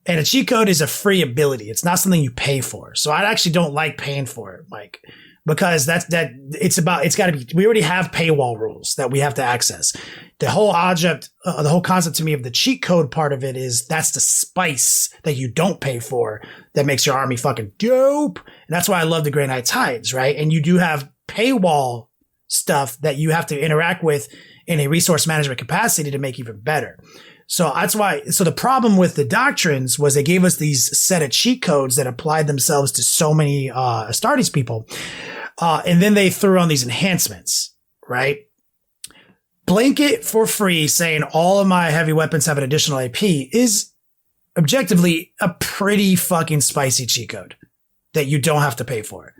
And a cheat code is a free ability. It's not something you pay for. So I actually don't like paying for it, Mike, because it's got to be, we already have paywall rules that we have to access. The whole concept to me of the cheat code part of it is that's the spice that you don't pay for that makes your army fucking dope. And that's why I love the Grey Knight Tides, right? And you do have paywall stuff that you have to interact with in a resource management capacity to make even better. So that's why. So the problem with the doctrines was they gave us these set of cheat codes that applied themselves to so many Astartes people, and then they threw on these enhancements, right? Blanket for free saying all of my heavy weapons have an additional AP is objectively a pretty fucking spicy cheat code that you don't have to pay for.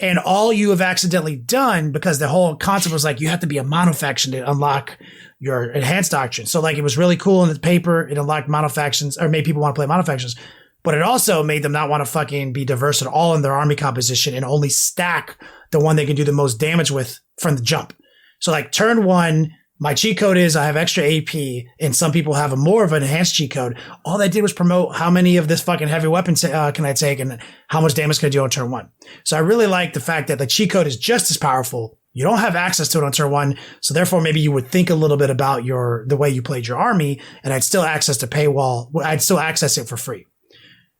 And all you have accidentally done, because the whole concept was like, you have to be a monofaction to unlock your enhanced doctrine. So like, it was really cool in the paper. It unlocked monofactions or made people want to play monofactions, but it also made them not want to fucking be diverse at all in their army composition and only stack the one they can do the most damage with from the jump. So like turn 1, my cheat code is I have extra AP, and some people have more of an enhanced cheat code. All they did was promote how many of this fucking heavy weapon can I take and how much damage can I do on turn 1. So I really like the fact that the cheat code is just as powerful. You don't have access to it on turn 1, so therefore maybe you would think a little bit about the way you played your army, and I'd still access to paywall. I'd still access it for free,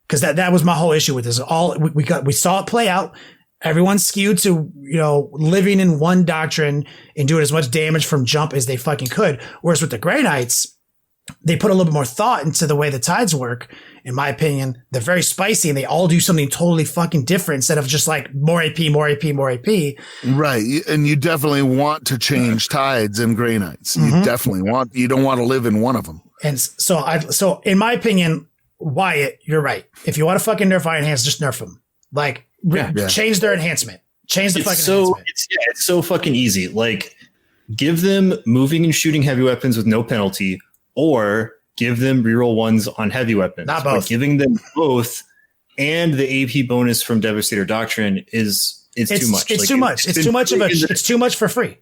because that was my whole issue with this. We saw it play out. Everyone's skewed to, living in one doctrine and doing as much damage from jump as they fucking could. Whereas with the Grey Knights, they put a little bit more thought into the way the tides work. In my opinion, they're very spicy and they all do something totally fucking different instead of just like more AP, more AP, more AP. Right. And you definitely want to change tides in Grey Knights. You definitely you don't want to live in one of them. And so in my opinion, Wyatt, you're right. If you want to fucking nerf Iron Hands, just nerf them. Like, change their enhancement. Change the enhancement. It's so fucking easy. Like, give them moving and shooting heavy weapons with no penalty, or give them reroll ones on heavy weapons. Not both. But giving them both and the AP bonus from Devastator Doctrine it's too much. It's too much. It's too much for free.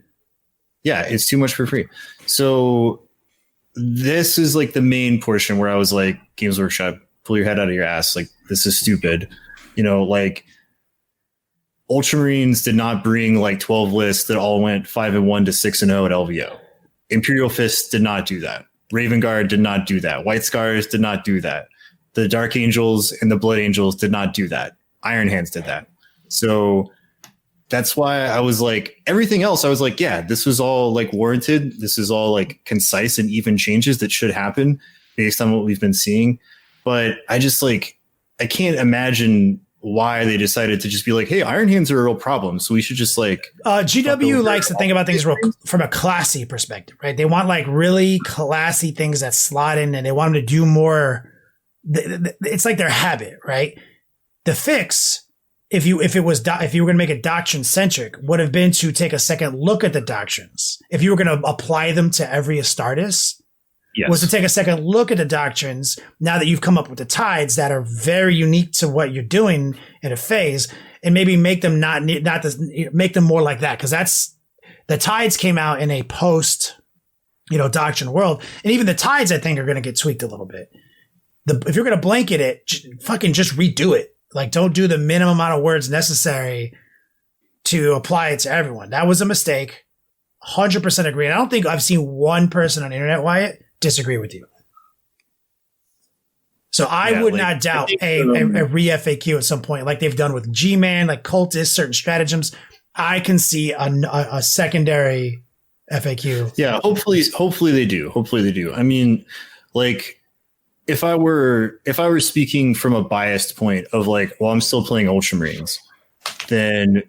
Yeah, it's too much for free. So this is like the main portion where I was like, Games Workshop, pull your head out of your ass. Like, this is stupid. You know, like Ultramarines did not bring like 12 lists that all went 5-1 to 6-0 at LVO. Imperial Fists did not do that. Raven Guard did not do that. White Scars did not do that. The Dark Angels and the Blood Angels did not do that. Iron Hands did that. So that's why I was like, everything else, I was like, yeah, this was all like warranted. This is all like concise and even changes that should happen based on what we've been seeing. But I just like, I can't imagine why they decided to just be like, hey, Iron Hands are a real problem. So we should just like. GW likes to think about things from a classy perspective, right? They want like really classy things that slot in, and they want them to do more. It's like their habit, right? The fix, if you were going to make it doctrine centric, would have been to take a second look at the doctrines. If you were going to apply them to every Astartes, was to take a second look at the doctrines. Now that you've come up with the tides that are very unique to what you're doing in a phase, and maybe make them make them more like that, because that's the tides came out in a post, doctrine world, and even the tides I think are going to get tweaked a little bit. If you're going to blanket it, fucking just redo it. Like, don't do the minimum amount of words necessary to apply it to everyone. That was a mistake. 100% agree. And I don't think I've seen one person on the internet, Wyatt, disagree with you. So I would not doubt a re-FAQ at some point, like they've done with G-Man, like Cultist, certain stratagems. I can see a secondary FAQ. Yeah, hopefully they do. Hopefully they do. I mean, like, if I were speaking from a biased point of like, well, I'm still playing Ultramarines, then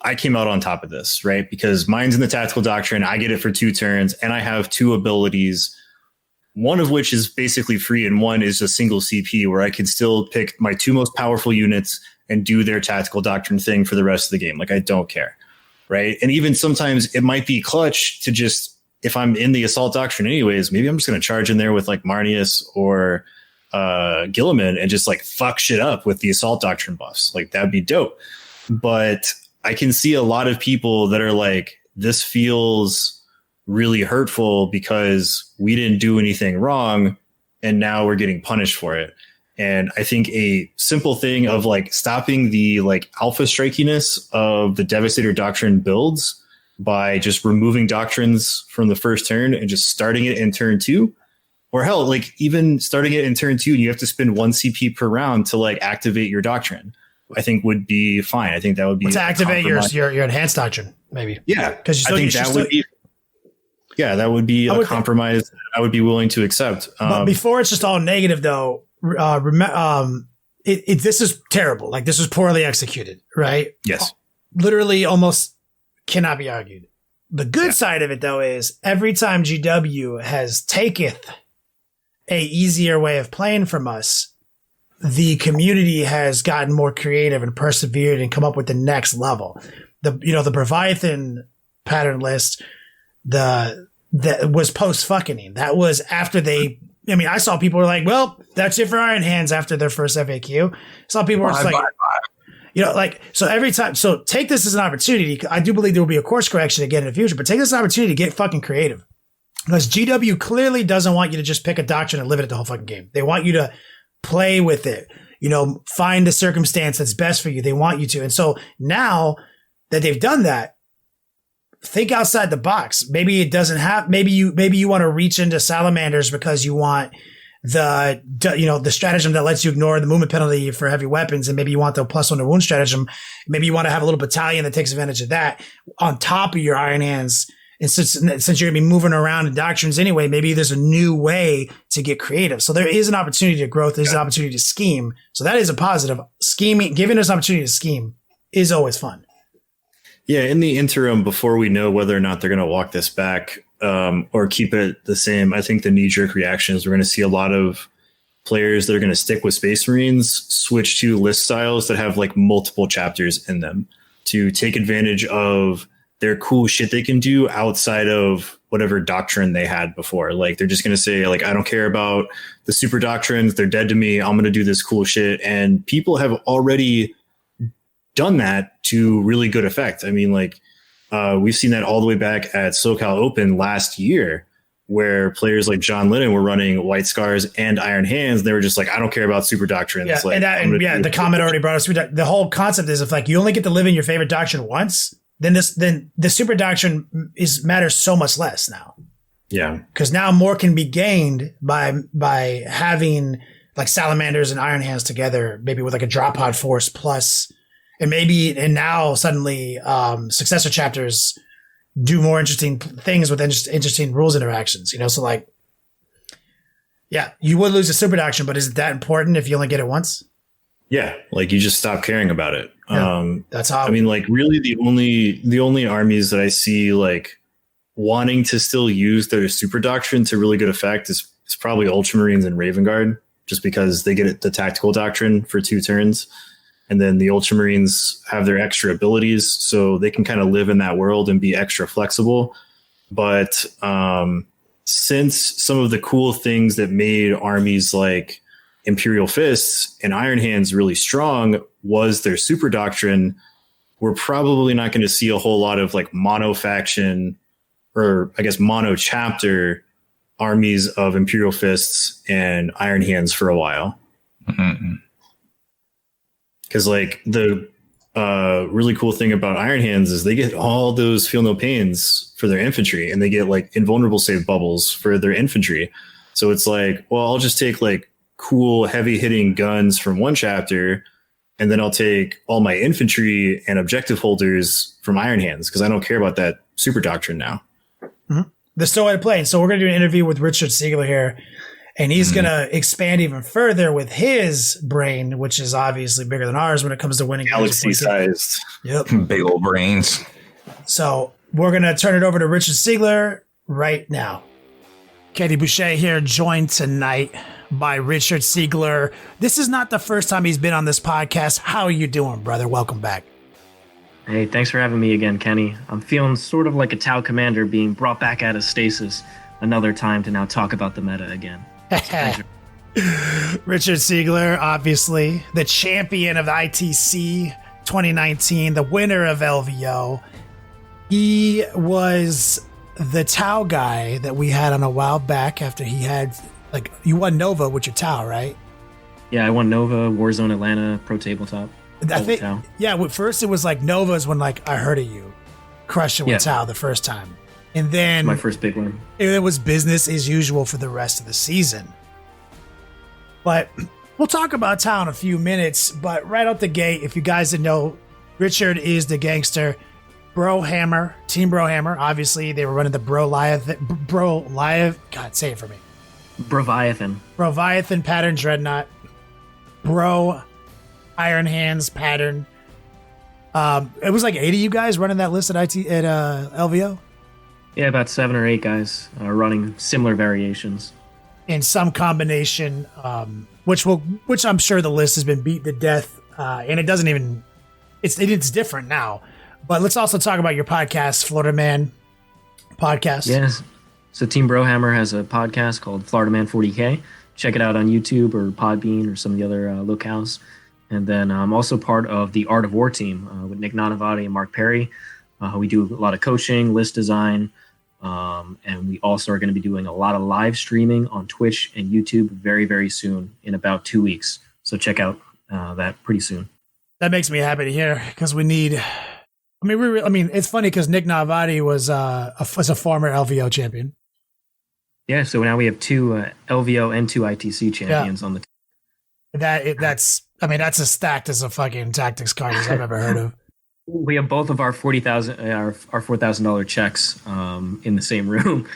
I came out on top of this, right? Because mine's in the Tactical Doctrine. I get it for 2 turns, and I have 2 abilities, one of which is basically free, and one is a single CP where I can still pick my 2 most powerful units and do their Tactical Doctrine thing for the rest of the game. Like, I don't care, right? And even sometimes it might be clutch to just, if I'm in the Assault Doctrine anyways, maybe I'm just going to charge in there with like Marnius or Gilliman and just like fuck shit up with the Assault Doctrine buffs. Like, that'd be dope. But I can see a lot of people that are like, this feels really hurtful because we didn't do anything wrong and now we're getting punished for it. And I think a simple thing of like stopping the like alpha strikiness of the Devastator Doctrine builds by just removing doctrines from the first turn and just starting it in turn 2, or hell, like even starting it in turn 2 and you have to spend 1 CP per round to like activate your doctrine, I think would be fine. I think that would be to activate your enhanced doctrine, maybe. Yeah, because I think that would be. Yeah, that would be a compromise I would be willing to accept. But before it's just all negative, though, this is terrible. Like, this was poorly executed, right? Yes. Literally almost cannot be argued. The good side of it, though, is every time GW has taketh a easier way of playing from us, the community has gotten more creative and persevered and come up with the next level. The Leviathan pattern list, that was post fucking. That was after they. I mean, I saw people were like, "Well, that's it for Iron Hands" after their first FAQ. Some people were just like, so every time. So take this as an opportunity. I do believe there will be a course correction again in the future, but take this as an opportunity to get fucking creative, because GW clearly doesn't want you to just pick a doctrine and live it the whole fucking game. They want you to play with it. Find the circumstance that's best for you. They want you to, and so now that they've done that, think outside the box. Maybe it doesn't have, maybe you want to reach into salamanders because you want the stratagem that lets you ignore the movement penalty for heavy weapons. And maybe you want the +1 to wound stratagem. Maybe you want to have a little battalion that takes advantage of that on top of your Iron Hands. And since you're going to be moving around in doctrines anyway, maybe there's a new way to get creative. So there is an opportunity to growth. There's an opportunity to scheme. So that is a positive. Scheming, giving us an opportunity to scheme is always fun. Yeah, in the interim, before we know whether or not they're going to walk this back or keep it the same, I think the knee-jerk reaction is we're going to see a lot of players that are going to stick with Space Marines switch to list styles that have like multiple chapters in them to take advantage of their cool shit they can do outside of whatever doctrine they had before. Like they're just going to say like, I don't care about the super doctrines. They're dead to me. I'm going to do this cool shit. And people have already done that to really good effect. I mean, like we've seen that all the way back at SoCal Open last year, where players like John Lennon were running White Scars and Iron Hands. They were just like, I don't care about super doctrines. Yeah, like, the comment already brought us. The whole concept is if like you only get to live in your favorite doctrine once, then the super doctrine matters so much less now. Yeah, because now more can be gained by having like Salamanders and Iron Hands together, maybe with like a drop pod force plus, and now suddenly successor chapters do more interesting things with interesting rules interactions, so like, yeah, you would lose a super doctrine, but is it that important if you only get it once? Yeah, like you just stop caring about it. Yeah, that's how. I mean, like really, the only armies that I see like wanting to still use their super doctrine to really good effect is probably Ultramarines and Raven Guard, just because they get the tactical doctrine for 2 turns. And then the Ultramarines have their extra abilities, so they can kind of live in that world and be extra flexible. But since some of the cool things that made armies like Imperial Fists and Iron Hands really strong was their super doctrine, we're probably not going to see a whole lot of like mono faction, or I guess mono chapter armies of Imperial Fists and Iron Hands for a while. Mm-hmm. Because like the really cool thing about Iron Hands is they get all those feel no pains for their infantry, and they get like invulnerable save bubbles for their infantry. So it's like, well, I'll just take like cool heavy hitting guns from one chapter, and then I'll take all my infantry and objective holders from Iron Hands because I don't care about that super doctrine now. Mm-hmm. There's still way to play. So we're going to do an interview with Richard Siegler here. And he's going to expand even further with his brain, which is obviously bigger than ours when it comes to winning. Galaxy-sized. Yep. Big old brains. So we're going to turn it over to Richard Siegler right now. Katie Boucher here, joined tonight by Richard Siegler. This is not the first time he's been on this podcast. How are you doing, brother? Welcome back. Hey, thanks for having me again, Kenny. I'm feeling sort of like a Tau commander being brought back out of stasis another time to now talk about the meta again. Richard Siegler, obviously the champion of ITC 2019, the winner of LVO. He was the Tau guy that we had on a while back after he had, like, you won Nova with your Tau, right? Yeah, I won Nova, Warzone Atlanta, Pro Tabletop. I think, Tau. Yeah, first it was like Nova's when like I heard of you, crushed it with Tau the first time. And then my first big one. It was business as usual for the rest of the season. But we'll talk about Tau in a few minutes. But right out the gate, if you guys didn't know, Richard is the gangster. Brohammer, Team Brohammer. Obviously, they were running the God, say it for me. Broviathan pattern Dreadnought. Bro Iron Hands pattern. It was like 80 of you guys running that list at LVO. Yeah, about 7 or 8 guys running similar variations. In some combination, which I'm sure the list has been beat to death, and it doesn't even, it's different now. But let's also talk about your podcast, Florida Man podcast. Yes. So Team Brohammer has a podcast called Florida Man 40K. Check it out on YouTube or Podbean or some of the other locales. And then I'm also part of the Art of War team with Nick Nanavati and Mark Perry. We do a lot of coaching, list design, and we also are going to be doing a lot of live streaming on Twitch and YouTube very, very soon, in about 2 weeks. So check out that pretty soon. That makes me happy to hear because we need. I mean, it's funny because Nick Nanavati was a former LVO champion. Yeah, so now we have 2 LVO and 2 ITC champions on the team. That's as stacked as a fucking tactics card as I've ever heard of. We have both of our $4,000 checks in the same room.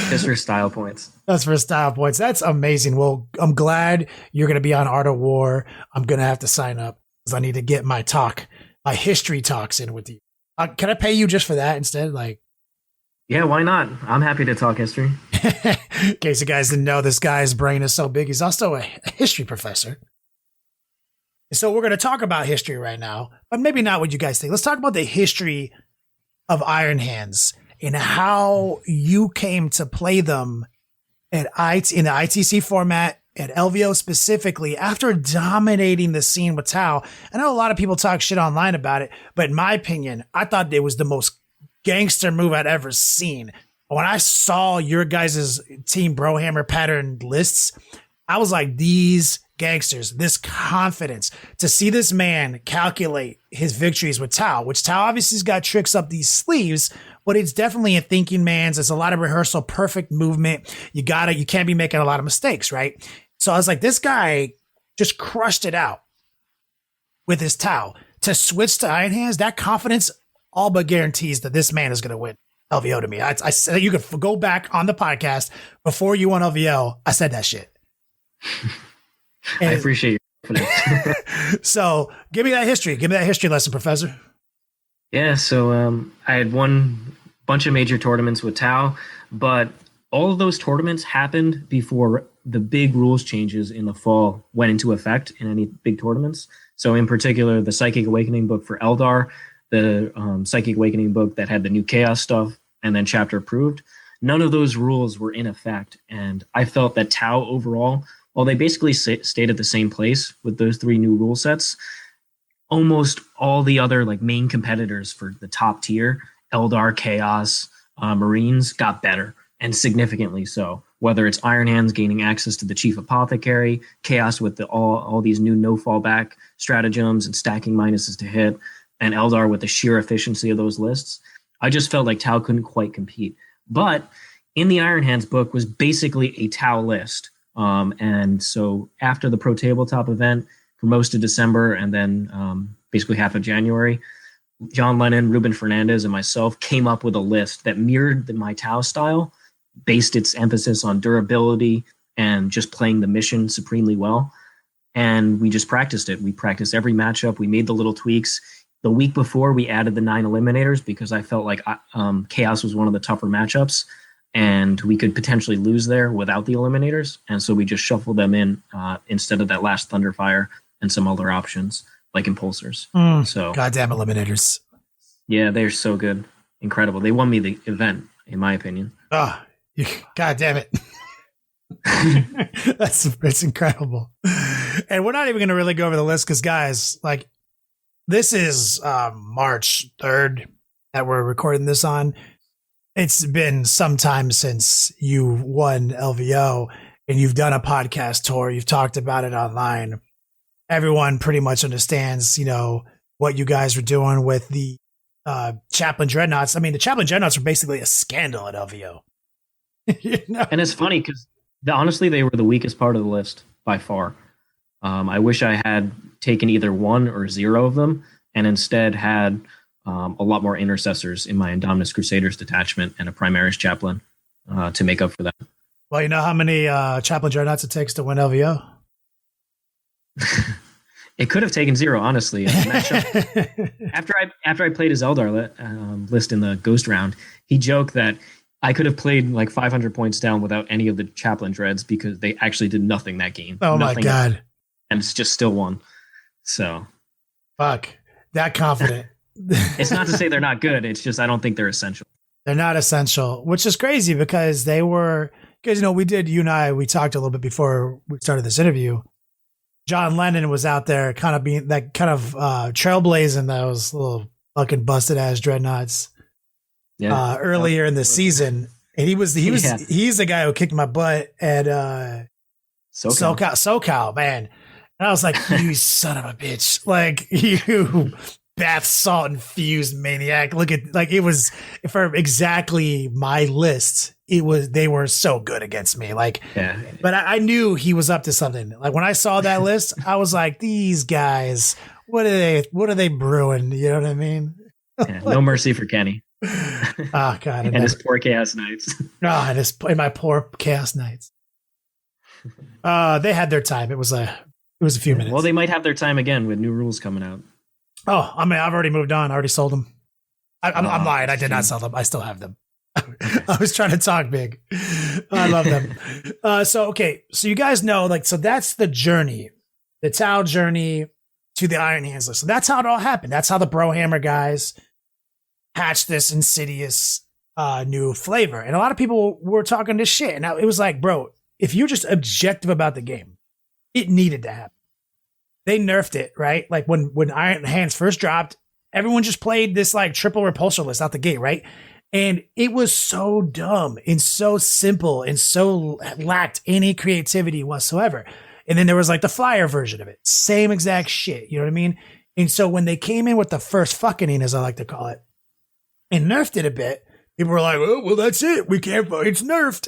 Just for style points. That's for style points. That's amazing. Well, I'm glad you're going to be on Art of War. I'm going to have to sign up because I need to get my history talks in with you. Can I pay you just for that instead? Like, yeah, why not? I'm happy to talk history. In case you guys didn't know, this guy's brain is so big. He's also a history professor. So we're going to talk about history right now, but maybe not what you guys think. Let's talk about the history of Iron Hands and how you came to play them in the ITC format, at LVO specifically, after dominating the scene with Tau. I know a lot of people talk shit online about it, but in my opinion, I thought it was the most gangster move I'd ever seen. When I saw your guys' Team Brohammer pattern lists, I was like, these gangsters, this confidence to see this man calculate his victories with Tau, which Tau obviously has got tricks up these sleeves, but it's definitely a thinking man's. It's a lot of rehearsal, perfect movement. You can't be making a lot of mistakes, right? So I was like, this guy just crushed it out with his Tau. To switch to Iron Hands, that confidence all but guarantees that this man is going to win LVO to me. I said, you could go back on the podcast before you won LVO. I said that shit. I appreciate your confidence. So give me that history. Give me that history lesson, Professor. Yeah, so I had won a bunch of major tournaments with Tau, but all of those tournaments happened before the big rules changes in the fall went into effect in any big tournaments. So in particular, the Psychic Awakening book for Eldar, the Psychic Awakening book that had the new Chaos stuff, and then Chapter Approved. None of those rules were in effect. And I felt that Tau overall, while they basically stayed at the same place with those 3 new rule sets, almost all the other like main competitors for the top tier, Eldar, Chaos, Marines, got better, and significantly so. Whether it's Iron Hands gaining access to the Chief Apothecary, Chaos with all these new no fallback stratagems and stacking minuses to hit, and Eldar with the sheer efficiency of those lists, I just felt like Tau couldn't quite compete. But in the Iron Hands book was basically a Tau list. And so after the Pro Tabletop event for most of December and then basically half of January, John Lennon, Ruben Fernandez, and myself came up with a list that mirrored my Tau style, based its emphasis on durability and just playing the mission supremely well. And we just practiced it. We practiced every matchup. We made the little tweaks. The week before, we added the 9 eliminators because I felt like Chaos was one of the tougher matchups and we could potentially lose there without the eliminators. And so we just shuffled them in instead of that last Thunderfire and some other options like Impulsors. So goddamn eliminators. Yeah, they're so good. Incredible. They won me the event, in my opinion. Oh, God damn it. It's incredible. And we're not even going to really go over the list because, guys, like, this is March 3rd that we're recording this on. It's been some time since you won LVO and you've done a podcast tour. You've talked about it online. Everyone pretty much understands, what you guys were doing with the Chaplain Dreadnoughts. I mean, the Chaplain Dreadnoughts were basically a scandal at LVO. And it's funny because honestly, they were the weakest part of the list by far. I wish I had taken either 1 or 0 of them and instead had a lot more intercessors in my Indominus Crusaders detachment and a Primaris Chaplain to make up for that. Well, you know how many Chaplain Dreadnoughts it takes to win LVO? It could have taken 0, honestly. After I played his Eldar list in the Ghost round, he joked that I could have played like 500 points down without any of the Chaplain Dreads because they actually did nothing that game. Oh my God. And it's just still won. So. Fuck. That confident. It's not to say they're not good. It's just I don't think they're essential. They're not essential, which is crazy because you and I, we talked a little bit before we started this interview. John Lennon was out there kind of being that kind of trailblazing those little fucking busted ass dreadnoughts earlier in the season. And he's the guy who kicked my butt at SoCal, man. And I was like, you son of a bitch. Like, you bath salt infused maniac. Look at, like, it was for exactly my list. They were so good against me. Like, yeah. But I knew he was up to something. Like, when I saw that list, I was like, these guys, what are they brewing? You know what I mean? Yeah, no mercy for Kenny. Oh God. And his poor Chaos Knights. And my poor Chaos Knights. They had their time. It was a few minutes. Well, they might have their time again with new rules coming out. Oh, I mean, I've already moved on. I already sold them. I'm lying. I did not sell them. I still have them. I was trying to talk big. I love them. So you guys know, like, so that's the journey, the Tau journey to the Iron Hands list. So that's how it all happened. That's how the Brohammer guys hatched this insidious new flavor. And a lot of people were talking this shit. And it was like, bro, if you're just objective about the game, it needed to happen. They nerfed it, right? Like when Iron Hands first dropped, everyone just played this like triple repulsor list out the gate, right? And it was so dumb and so simple and so lacked any creativity whatsoever. And then there was like the flyer version of it. Same exact shit. You know what I mean? And so when they came in with the first fucking, as I like to call it, and nerfed it a bit, people were like, oh, well, that's it. We can't, it's nerfed.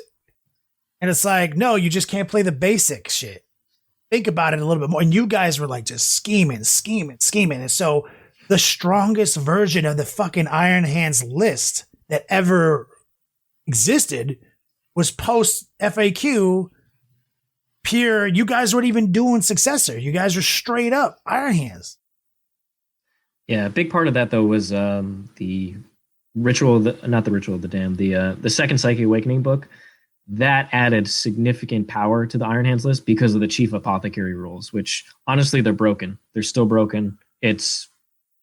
And it's like, no, you just can't play the basic shit. Think about it a little bit more. And you guys were like just scheming. And so the strongest version of the fucking Iron Hands list that ever existed was post FAQ pure. You guys weren't even doing successor. You guys were straight up Iron Hands. Yeah, a big part of that though was the ritual, not the Ritual of the Damned, the second Psychic Awakening book. That added significant power to the Iron Hands list because of the Chief Apothecary rules, which honestly they're broken. They're still broken. It's,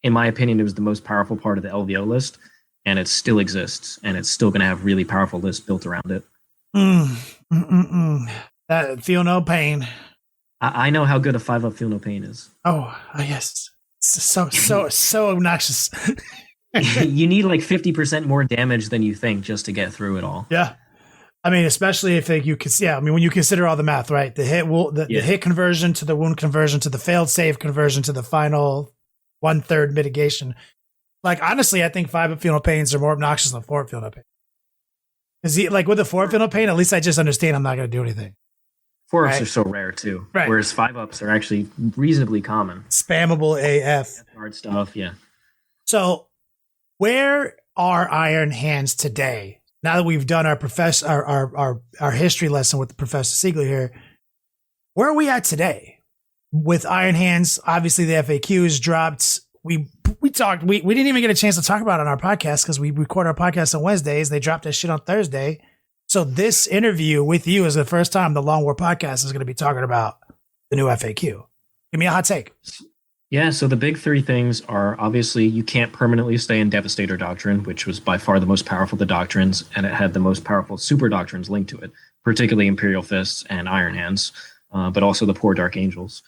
in my opinion, it was the most powerful part of the LVO list, and it still exists, and it's still going to have really powerful lists built around it. Feel no pain. I know how good a 5-up Feel No Pain is. Oh yes, so obnoxious. You need like 50% more damage than you think just to get through it all. Yeah. I mean, especially if you could, I mean, when you consider all the math, right? The hit conversion to the wound conversion to the failed save conversion to the final 1/3 mitigation. Like, honestly, I think 5-up Feel No Pains are more obnoxious than 4-up Feel No Pain. Because like with the 4-up Feel No Pain, at least I just understand I'm not going to do anything. 4-ups are so rare too, right? Whereas 5-ups are actually reasonably common. Spammable AF. Hard stuff, yeah. So, where are Iron Hands today? Now that we've done our history lesson with Professor Siegler here, where are we at today? With Iron Hands, obviously the FAQs dropped. We talked. We didn't even get a chance to talk about it on our podcast because we record our podcast on Wednesdays. They dropped that shit on Thursday. So this interview with you is the first time the Long War podcast is going to be talking about the new FAQ. Give me a hot take. Yeah, so the big three things are obviously you can't permanently stay in Devastator Doctrine, which was by far the most powerful of the doctrines, and it had the most powerful super doctrines linked to it, particularly Imperial Fists and Iron Hands, but also the Poor Dark Angels.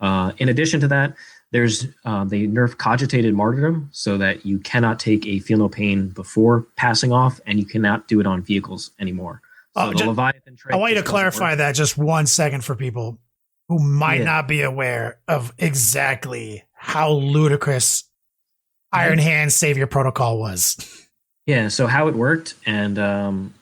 In addition to that, there's they nerf Cogitated Martyrdom so that you cannot take a Feel No Pain before passing off, and you cannot do it on vehicles anymore. So the Leviathan trait, I want you to clarify that just 1 second for people who might not be aware of exactly how ludicrous Iron Hands Savior Protocol was. Yeah, so how it worked, and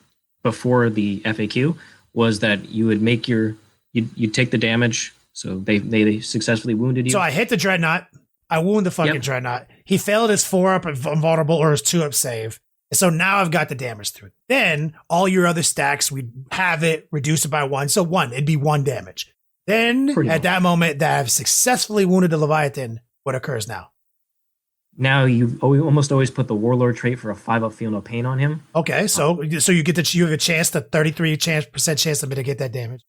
before the FAQ, was that you would make you'd take the damage, so they successfully wounded you. So I hit the Dreadnought, I wound the fucking Dreadnought, he failed his 4-up invulnerable or his 2-up save, so now I've got the damage through it. Then all your other stacks, we'd have it, reduce it by 1, so 1, it'd be 1 damage. Then, at that moment that I've successfully wounded the Leviathan, what occurs now? Now you almost always put the Warlord trait for a 5-up Feel No Pain on him. Okay, so you have a chance, the 33% chance to mitigate that damage.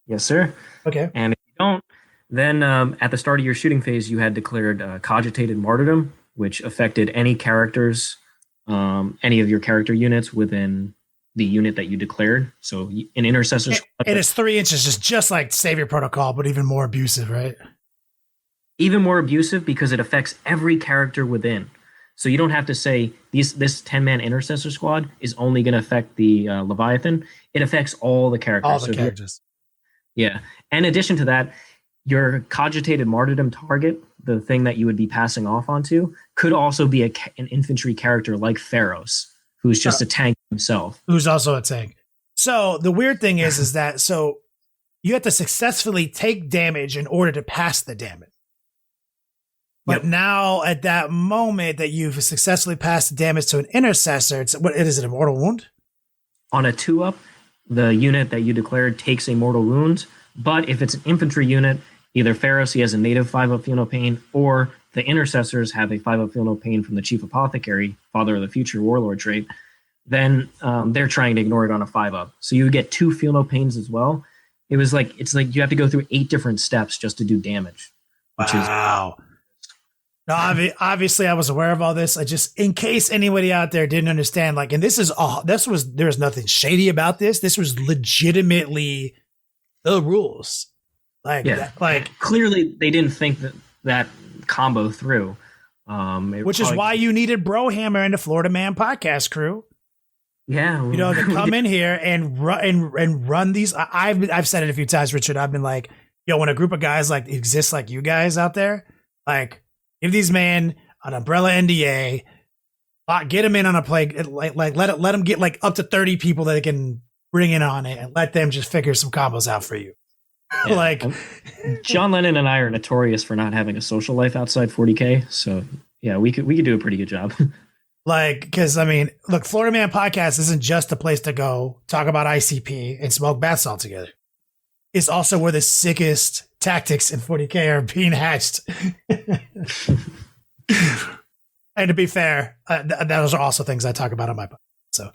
Yes, sir. Okay. And if you don't, then at the start of your shooting phase, you had declared Cogitated Martyrdom, which affected any characters, any of your character units within the unit that you declared. So an Intercessor squad. And it's 3 inches, just like Savior Protocol, but even more abusive, right? Even more abusive because it affects every character within. So you don't have to say this 10-man Intercessor squad is only going to affect the Leviathan. It affects all the characters. All the characters. Yeah. In addition to that, your Cogitated Martyrdom target, the thing that you would be passing off onto, could also be an infantry character like Pharos, who's just a tank himself. Who's also a tank. So the weird thing is that so you have to successfully take damage in order to pass the damage. But now at that moment that you've successfully passed the damage to an Intercessor, it's an Immortal Wound? On a 2-up, the unit that you declared takes a mortal wound. But if it's an infantry unit, either Pharos, he has a native 5-up Feel No Pain, or the Intercessors have a 5-up Feel No Pain from the Chief Apothecary, Father of the Future Warlord trait, then they're trying to ignore it on a 5-up. So you get 2 Feel No Pains as well. It's like you have to go through 8 different steps just to do damage. Wow. No, obviously I was aware of all this. I just, in case anybody out there didn't understand, like, and there was nothing shady about this. This was legitimately the rules. Like clearly they didn't think that combo through. Which is why you needed Brohammer and the Florida Man podcast crew. Yeah, to come in here and run these. I've said it a few times, Richard. I've been like, yo, when a group of guys like exists like you guys out there, like, give these men an umbrella NDA, get them in on a play, like let them get like up to 30 people that they can bring in on it, and let them just figure some combos out for you. Yeah. Like, John Lennon and I are notorious for not having a social life outside 40K, so yeah, we could do a pretty good job. Like, because I mean, look, Florida Man Podcast isn't just a place to go talk about ICP and smoke bath salt together. It's also where the sickest tactics in 40K are being hatched. And to be fair, those are also things I talk about on my podcast. So,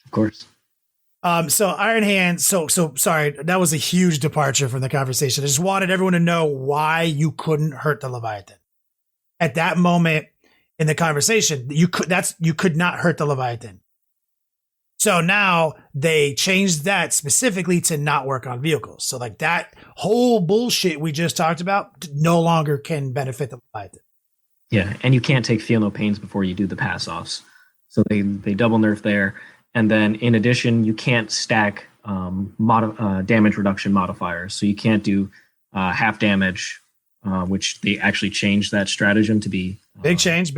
of course. So Iron Hand. So sorry, that was a huge departure from the conversation. I just wanted everyone to know why you couldn't hurt the Leviathan at that moment in the conversation. You could not hurt the Leviathan. So now they changed that specifically to not work on vehicles. So like that whole bullshit we just talked about no longer can benefit the Leviathan. Yeah, and you can't take feel no pains before you do the pass offs. So they double nerf there. And then in addition, you can't stack damage reduction modifiers. So you can't do half damage, which they actually changed that stratagem to be big change.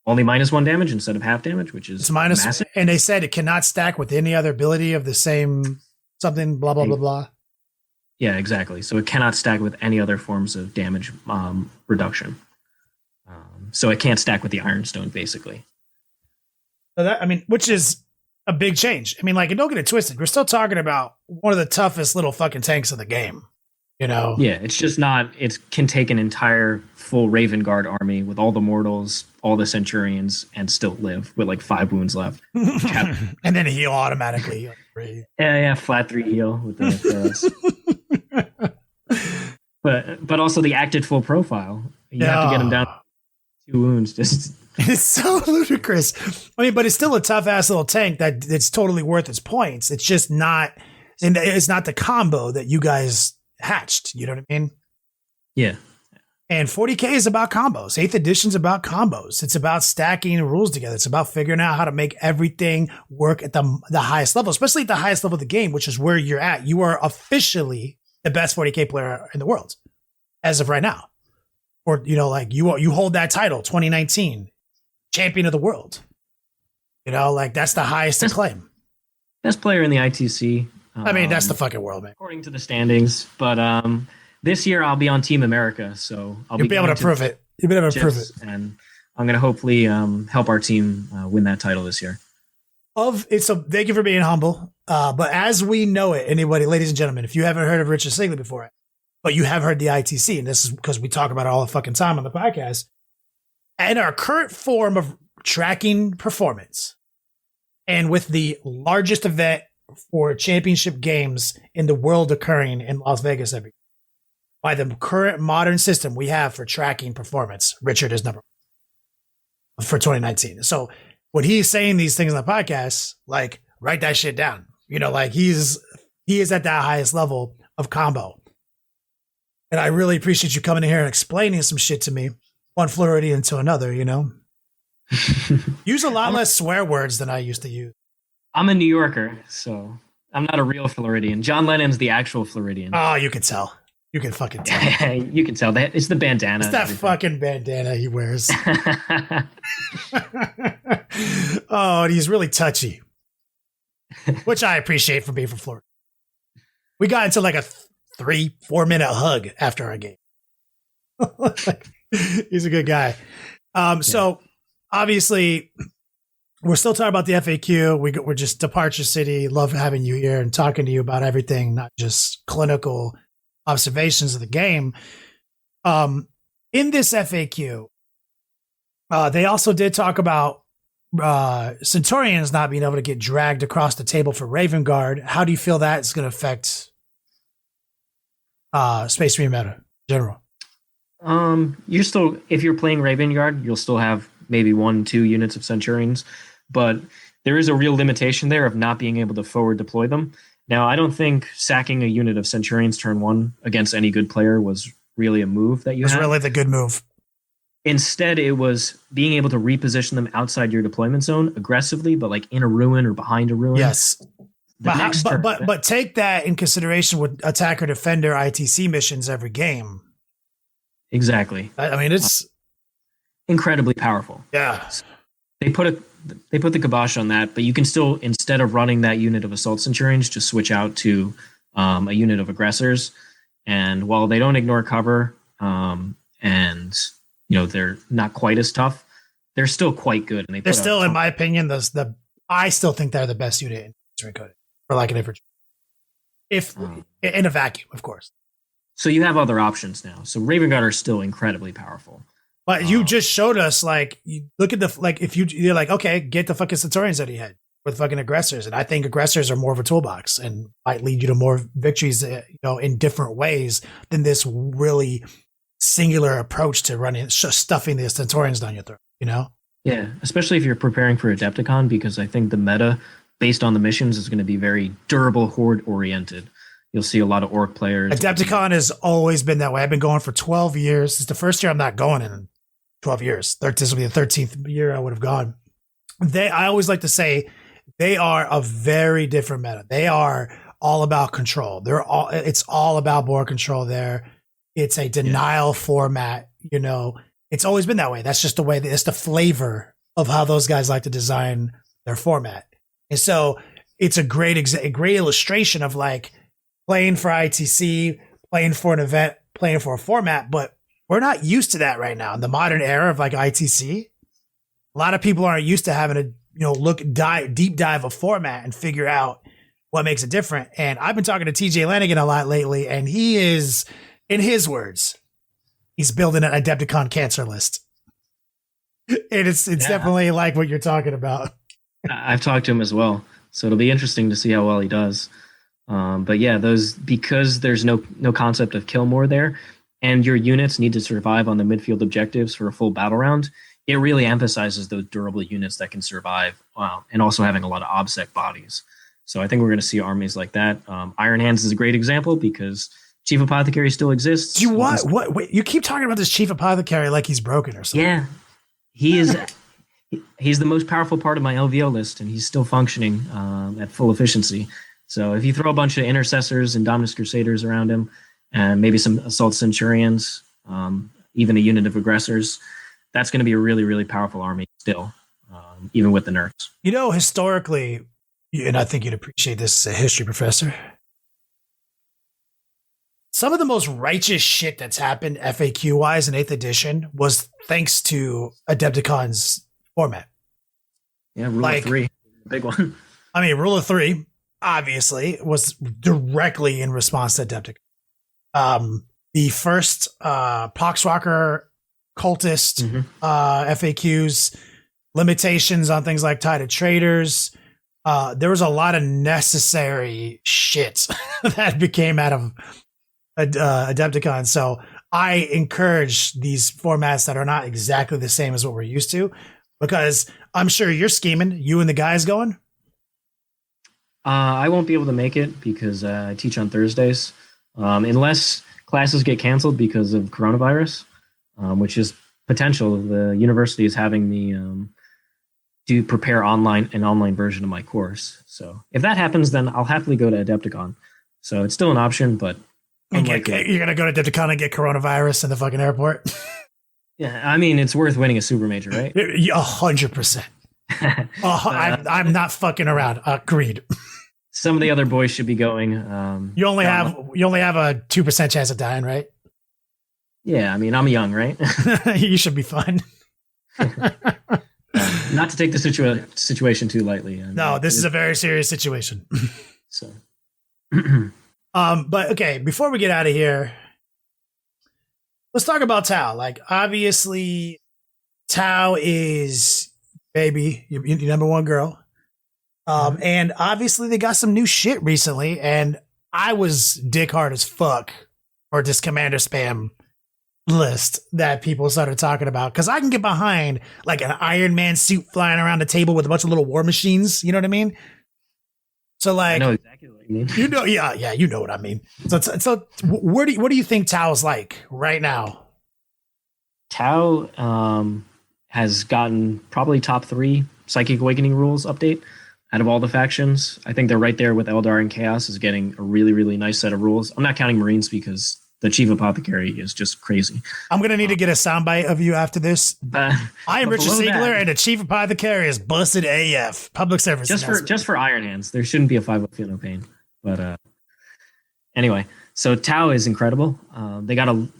Only -1 damage instead of half damage, which is it's minus massive. And they said it cannot stack with any other ability of the same something, blah, blah, blah, blah. Yeah, exactly. So it cannot stack with any other forms of damage reduction. So it can't stack with the Ironstone, basically. So that, I mean, which is a big change. I mean, like, and don't get it twisted. We're still talking about one of the toughest little fucking tanks of the game. You know? Yeah, it's just not. It can take an entire full Raven Guard army with all the mortals, all the Centurions, and still live with like 5 wounds left. And then heal automatically. Yeah, flat 3 heal with the but also the acted full profile. You have to get him down to 2 wounds. Just it's so ludicrous. I mean, but it's still a tough ass little tank that's totally worth its points. It's just not, and it's not the combo that you guys hatched. You know what I mean? Yeah. And 40K is about combos. 8th edition's about combos. It's about stacking rules together. It's about figuring out how to make everything work at the highest level, especially at the highest level of the game, which is where you're at. You are officially the best 40K player in the world as of right now. Or, you know, like you hold that title, 2019 champion of the world. You know, like that's the highest acclaim. Best player in the ITC. I mean, that's the fucking world, man. According to the standings. But this year I'll be on Team America, so You'll be able to prove it. You'll be able to prove it. And I'm going to hopefully help our team win that title this year. So thank you for being humble. But as we know it, anybody, ladies and gentlemen, if you haven't heard of Richard Siegler before, but you have heard the ITC, and this is because we talk about it all the fucking time on the podcast, and our current form of tracking performance, and with the largest event for championship games in the world occurring in Las Vegas every year, by the current modern system we have for tracking performance, Richard is number one for 2019. So when he's saying these things on the podcast, like, write that shit down. You know, like he is at that highest level of combo. And I really appreciate you coming in here and explaining some shit to me, one Floridian to another, you know? Use a lot less swear words than I used to use. I'm a New Yorker, so I'm not a real Floridian. John Lennon's the actual Floridian. Oh, you can tell. You can fucking tell. You can tell. It's the bandana. It's that fucking bandana he wears. Oh, and he's really touchy, which I appreciate for being from Florida. We got into like a 3-4 minute hug after our game. He's a good guy. So obviously we're still talking about the FAQ. We're just Departure City. Love having you here and talking to you about everything, not just clinical observations of the game. In this FAQ, they also did talk about Centurions not being able to get dragged across the table for Raven Guard. How do you feel that is going to affect Space Marine meta in general? You're still, if you're playing Raven Guard, you'll still have maybe 1-2 units of Centurions, but there is a real limitation there of not being able to forward deploy them. Now, I don't think sacking a unit of Centurions turn 1 against any good player was really a move that you had. It was really the good move. Instead, it was being able to reposition them outside your deployment zone aggressively, but like in a ruin or behind a ruin. Yes. But take that in consideration with attacker defender ITC missions every game. Exactly. I mean, it's incredibly powerful. Yeah. They put the kibosh on that, but you can still, instead of running that unit of assault Centurions, just switch out to a unit of aggressors. And while they don't ignore cover, and they're not quite as tough, they're still quite good. And they're still, in my opinion, I still think they're the best unit in Century Code for like an infantry. If in a vacuum, of course. So you have other options now. So Raven Guard are still incredibly powerful. But you just showed us, like, you look at if you're like, okay, get the fucking Centurions out of your head with fucking aggressors. And I think aggressors are more of a toolbox and might lead you to more victories, in different ways than this really singular approach to running, just stuffing the Centurions down your throat, Yeah, especially if you're preparing for Adepticon, because I think the meta, based on the missions, is going to be very durable, horde-oriented. You'll see a lot of orc players. Adepticon has always been that way. I've been going for 12 years. It's the first year I'm not going in 12 years. This will be the 13th year I would have gone. I always like to say they are a very different meta. They are all about control. It's all about board control there. It's a denial format. It's always been that way. That's just the way. It's the flavor of how those guys like to design their format. And so it's a great illustration of like playing for ITC, playing for an event, playing for a format, but we're not used to that right now. In the modern era of like ITC, a lot of people aren't used to having to, deep dive a format and figure out what makes it different. And I've been talking to TJ Lanigan a lot lately, and he is, in his words, he's building an Adepticon cancer list. And it's definitely like what you're talking about. I've talked to him as well, so it'll be interesting to see how well he does. But yeah, because there's no concept of kill more there, and your units need to survive on the midfield objectives for a full battle round, it really emphasizes those durable units that can survive, and also having a lot of obsec bodies. So I think we're going to see armies like that. Iron Hands is a great example because Chief Apothecary still exists. Wait, you keep talking about this Chief Apothecary like he's broken or something. Yeah, he is. He's the most powerful part of my LVO list, and he's still functioning at full efficiency. So if you throw a bunch of Intercessors and Dominus Crusaders around him, and maybe some Assault Centurions, even a unit of Aggressors, that's going to be a really, really powerful army still, even with the nerfs. Historically, and I think you'd appreciate this as a history professor, some of the most righteous shit that's happened FAQ-wise in 8th edition was thanks to Adepticon's format. Yeah, Rule of 3, big one. I mean, Rule of 3, obviously, was directly in response to Adepticon. The first Poxwalker cultist FAQs, limitations on things like Tide of Traders. There was a lot of necessary shit that became out of Adepticon. So I encourage these formats that are not exactly the same as what we're used to, because I'm sure you're scheming. You and the guys going? I won't be able to make it because I teach on Thursdays, unless classes get canceled because of coronavirus, which is potential. The university is having me do prepare an online version of my course. So if that happens, then I'll happily go to Adepticon. So it's still an option, but you're going to go to Adepticon and get coronavirus in the fucking airport? Yeah, I mean, it's worth winning a super major, right? 100%. I'm not fucking around. Agreed. Some of the other boys should be going. You only have a 2% chance of dying, right? Yeah, I mean, I'm young, right? You should be fine. Not to take the situation too lightly. No, this is a very serious situation. So, but okay, before we get out of here, let's talk about Tau. Like, obviously, Tau is baby, your number one girl. And obviously they got some new shit recently, and I was dick hard as fuck for this commander spam list that people started talking about, because I can get behind like an Iron Man suit flying around the table with a bunch of little war machines. You know what I mean? So like, I know exactly what you mean. you know, yeah, you know what I mean. So what do you think Tao's like right now? Tau has gotten probably top 3 Psychic Awakening rules update out of all the factions. I think they're right there with Eldar and Chaos is getting a really, really nice set of rules. I'm not counting Marines because the Chief Apothecary is just crazy. I'm going to need to get a soundbite of you after this. I am Richard Siegler, and the Chief Apothecary is busted AF. Public service. Just for Iron Hands. There shouldn't be a 5 Feel No Pain. But anyway, so Tau is incredible.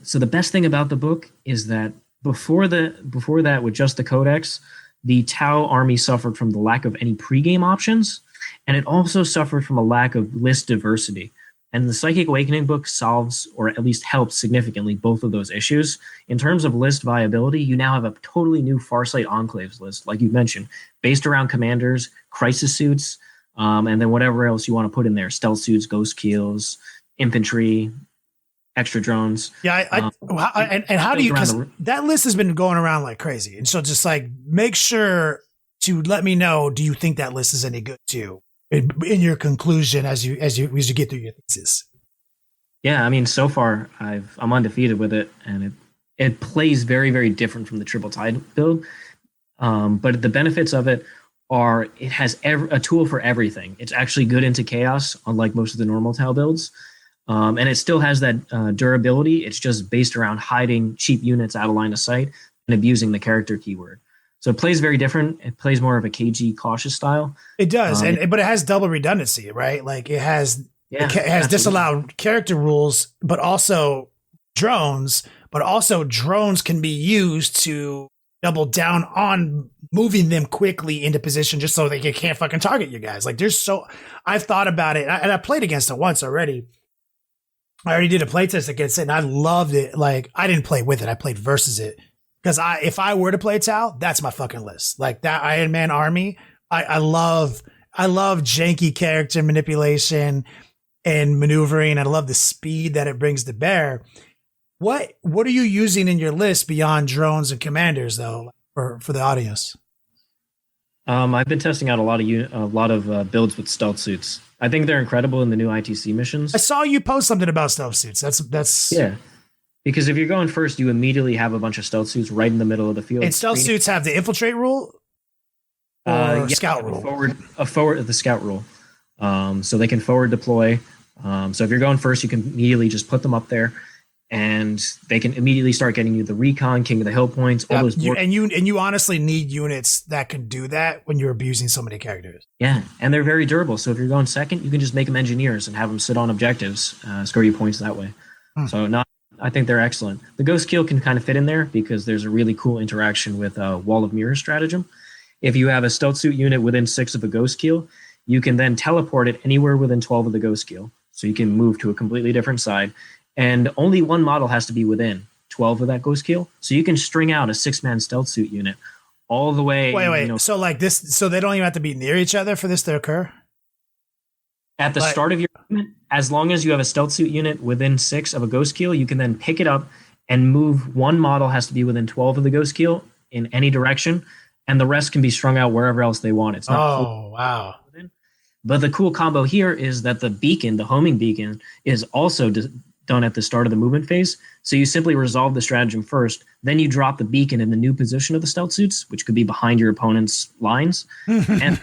So the best thing about the book is that before that, with just the Codex, the Tau army suffered from the lack of any pregame options, and it also suffered from a lack of list diversity. And the Psychic Awakening book solves, or at least helps significantly, both of those issues. In terms of list viability, you now have a totally new Farsight Enclaves list, like you mentioned, based around commanders, crisis suits, and then whatever else you want to put in there, stealth suits, ghost keels, infantry, extra drones. Yeah, and how do you, because that list has been going around like crazy. And so just like make sure to let me know, do you think that list is any good too? In your conclusion as you get through your thesis. Yeah, I mean, so far I'm undefeated with it, and it plays very, very different from the Triple Tide build. But the benefits of it are it has a tool for everything. It's actually good into chaos, unlike most of the normal Tau builds. And it still has that durability. It's just based around hiding cheap units out of line of sight and abusing the character keyword. So it plays very different. It plays more of a KG cautious style. It does, but it has double redundancy, right? Like it has disallowed character rules, but also drones. But also drones can be used to double down on moving them quickly into position, just so they can't fucking target you guys. Like I've thought about it, and I played against it once already. I already did a playtest against it, and I loved it. Like I didn't play with it; I played versus it. Because if I were to play Tau, that's my fucking list. Like that Iron Man army, I love janky character manipulation and maneuvering. I love the speed that it brings to bear. What are you using in your list beyond drones and commanders, though, for the audience? I've been testing out a lot of builds with stealth suits. I think they're incredible in the new ITC missions. I saw you post something about stealth suits. That's yeah. Because if you're going first, you immediately have a bunch of stealth suits right in the middle of the field. And stealth suits have the infiltrate rule or scout rule? The scout rule. So they can forward deploy. So if you're going first, you can immediately just put them up there, and they can immediately start getting you the recon, king of the hill points, all those. And you honestly need units that can do that when you're abusing so many characters. Yeah, and they're very durable. So if you're going second, you can just make them engineers and have them sit on objectives, score you points that way. So I think they're excellent. The Ghost Keel can kind of fit in there because there's a really cool interaction with Wall of Mirrors stratagem. If you have a stealth suit unit within 6 of a Ghost Keel, you can then teleport it anywhere within 12 of the Ghost Keel. So you can move to a completely different side. And only one model has to be within 12 of that Ghost Keel. So you can string out a 6-man stealth suit unit all the way. Wait. So like this, so they don't even have to be near each other for this to occur? At the start of your movement, as long as you have a stealth suit unit within 6 of a Ghost Keel, you can then pick it up and move. One model has to be within 12 of the Ghost Keel in any direction, and the rest can be strung out wherever else they want. It's not. Oh, wow. But the cool combo here is that the beacon, the homing beacon, is also done at the start of the movement phase. So you simply resolve the stratagem first, then you drop the beacon in the new position of the stealth suits, which could be behind your opponent's lines, and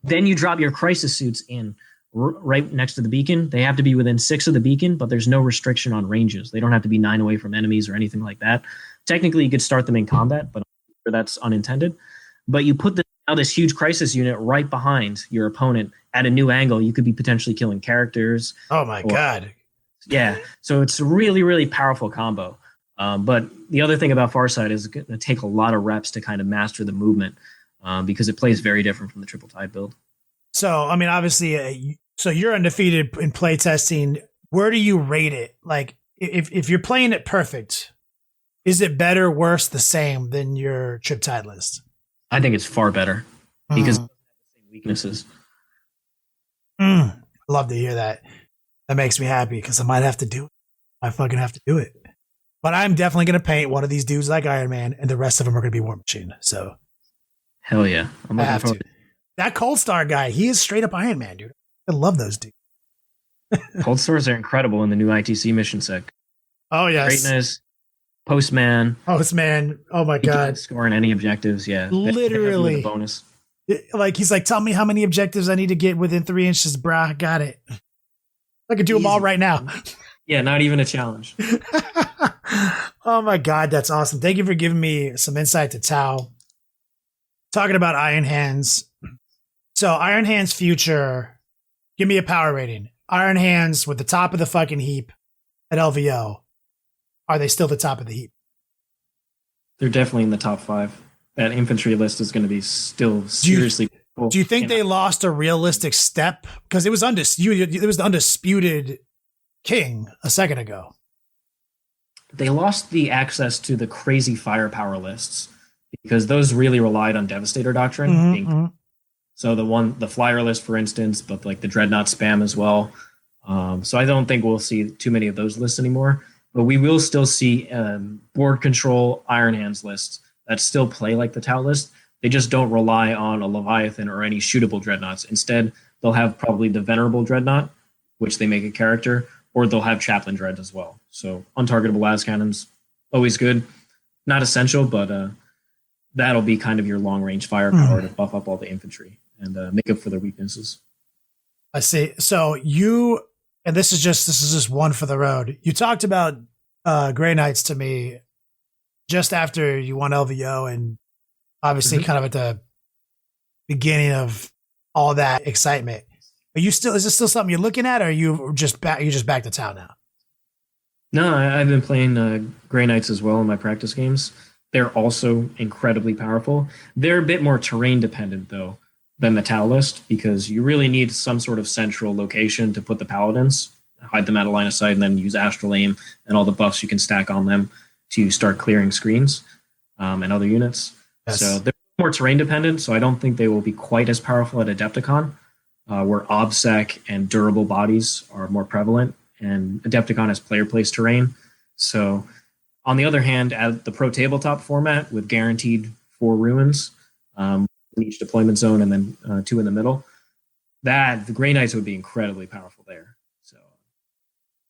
then you drop your crisis suits in right next to the beacon. They have to be within 6 of the beacon, but there's no restriction on ranges. They don't have to be 9 away from enemies or anything like that. Technically, you could start them in combat, but that's unintended. But you put this huge crisis unit right behind your opponent at a new angle. You could be potentially killing characters. Oh my God. Yeah. So it's a really, really powerful combo. But the other thing about Farsight is it's going to take a lot of reps to kind of master the movement because it plays very different from the Triple Tide build. So, I mean, obviously, so you're undefeated in playtesting. Where do you rate it? Like, if you're playing it perfect, is it better, worse, the same than your Trip Tide list? I think it's far better because it has the same weaknesses. I love to hear that. That makes me happy because I might have to do it. I fucking have to do it. But I'm definitely going to paint one of these dudes like Iron Man, and the rest of them are going to be War Machine. So, hell yeah. I'm I looking have forward to. That Cold Star guy, he is straight up Iron Man, dude. I love those dudes. Cold Stars are incredible in the new ITC mission set. Oh, yes. Greatness, Postman. Postman. Oh, my He can God. score in any objectives. Yeah. They have Literally. the bonus. Like, he's like, tell me how many objectives I need to get within 3 inches, brah. I got it. I could do them all right now. Yeah, not even a challenge. Oh, my God. That's awesome. Thank you for giving me some insight to Tau. Talking about Iron Hands. So, Iron Hands future, give me a power rating. Iron Hands with the top of the fucking heap at LVO. Are they still the top of the heap? They're definitely in the top 5. That infantry list is going to be still seriously. Do you think they lost a realistic step? Because it was undisputed. It was the undisputed king a second ago. They lost the access to the crazy firepower lists because those really relied on Devastator Doctrine. So the flyer list, for instance, but like the Dreadnought spam as well. So I don't think we'll see too many of those lists anymore. But we will still see board control Iron Hands lists that still play like the Tau list. They just don't rely on a Leviathan or any shootable Dreadnoughts. Instead, they'll have probably the Venerable Dreadnought, which they make a character, or they'll have Chaplain Dread as well. So untargetable las cannons, always good. Not essential, but that'll be kind of your long-range firepower to buff up all the infantry and make up for their weaknesses. I see. So and this is just one for the road. You talked about Grey Knights to me just after you won LVO, and obviously kind of at the beginning of all that excitement. Is this still something you're looking at, or are you just back to town now? No, I've been playing Grey Knights as well in my practice games. They're also incredibly powerful. They're a bit more terrain dependent though than the Tau list, because you really need some sort of central location to put the paladins, hide them out of line of sight, and then use astral aim and all the buffs you can stack on them to start clearing screens and other units. Yes. So they're more terrain dependent, so I don't think they will be quite as powerful at Adepticon, where OBSEC and durable bodies are more prevalent, and Adepticon has player place terrain. So on the other hand, at the pro tabletop format with guaranteed 4 ruins in each deployment zone and then 2 in the middle, the Grey Knights would be incredibly powerful there. So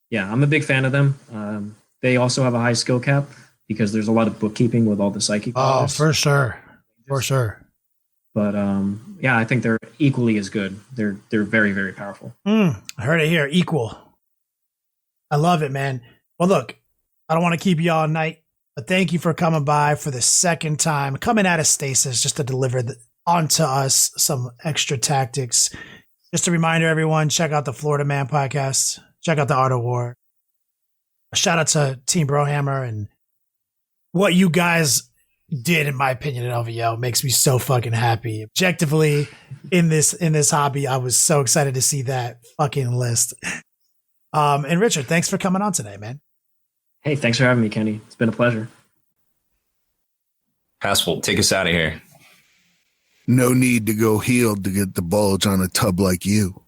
yeah, I'm a big fan of them. They also have a high skill cap because there's a lot of bookkeeping with all the psychic powers. For sure. For sure. But yeah, I think they're equally as good. They're very, very powerful. I heard it here. Equal. I love it, man. Well, look, I don't want to keep you all night, but thank you for coming by for the second time, coming out of stasis just to deliver onto us some extra tactics. Just a reminder, everyone, check out the Florida Man podcast. Check out the Art of War. A shout out to Team Brohammer, and what you guys did, in my opinion, at LVO makes me so fucking happy. Objectively, in this hobby, I was so excited to see that fucking list. And Richard, thanks for coming on today, man. Hey, thanks for having me, Kenny. It's been a pleasure. Haspil, take us out of here. No need to go healed to get the bulge on a tub like you.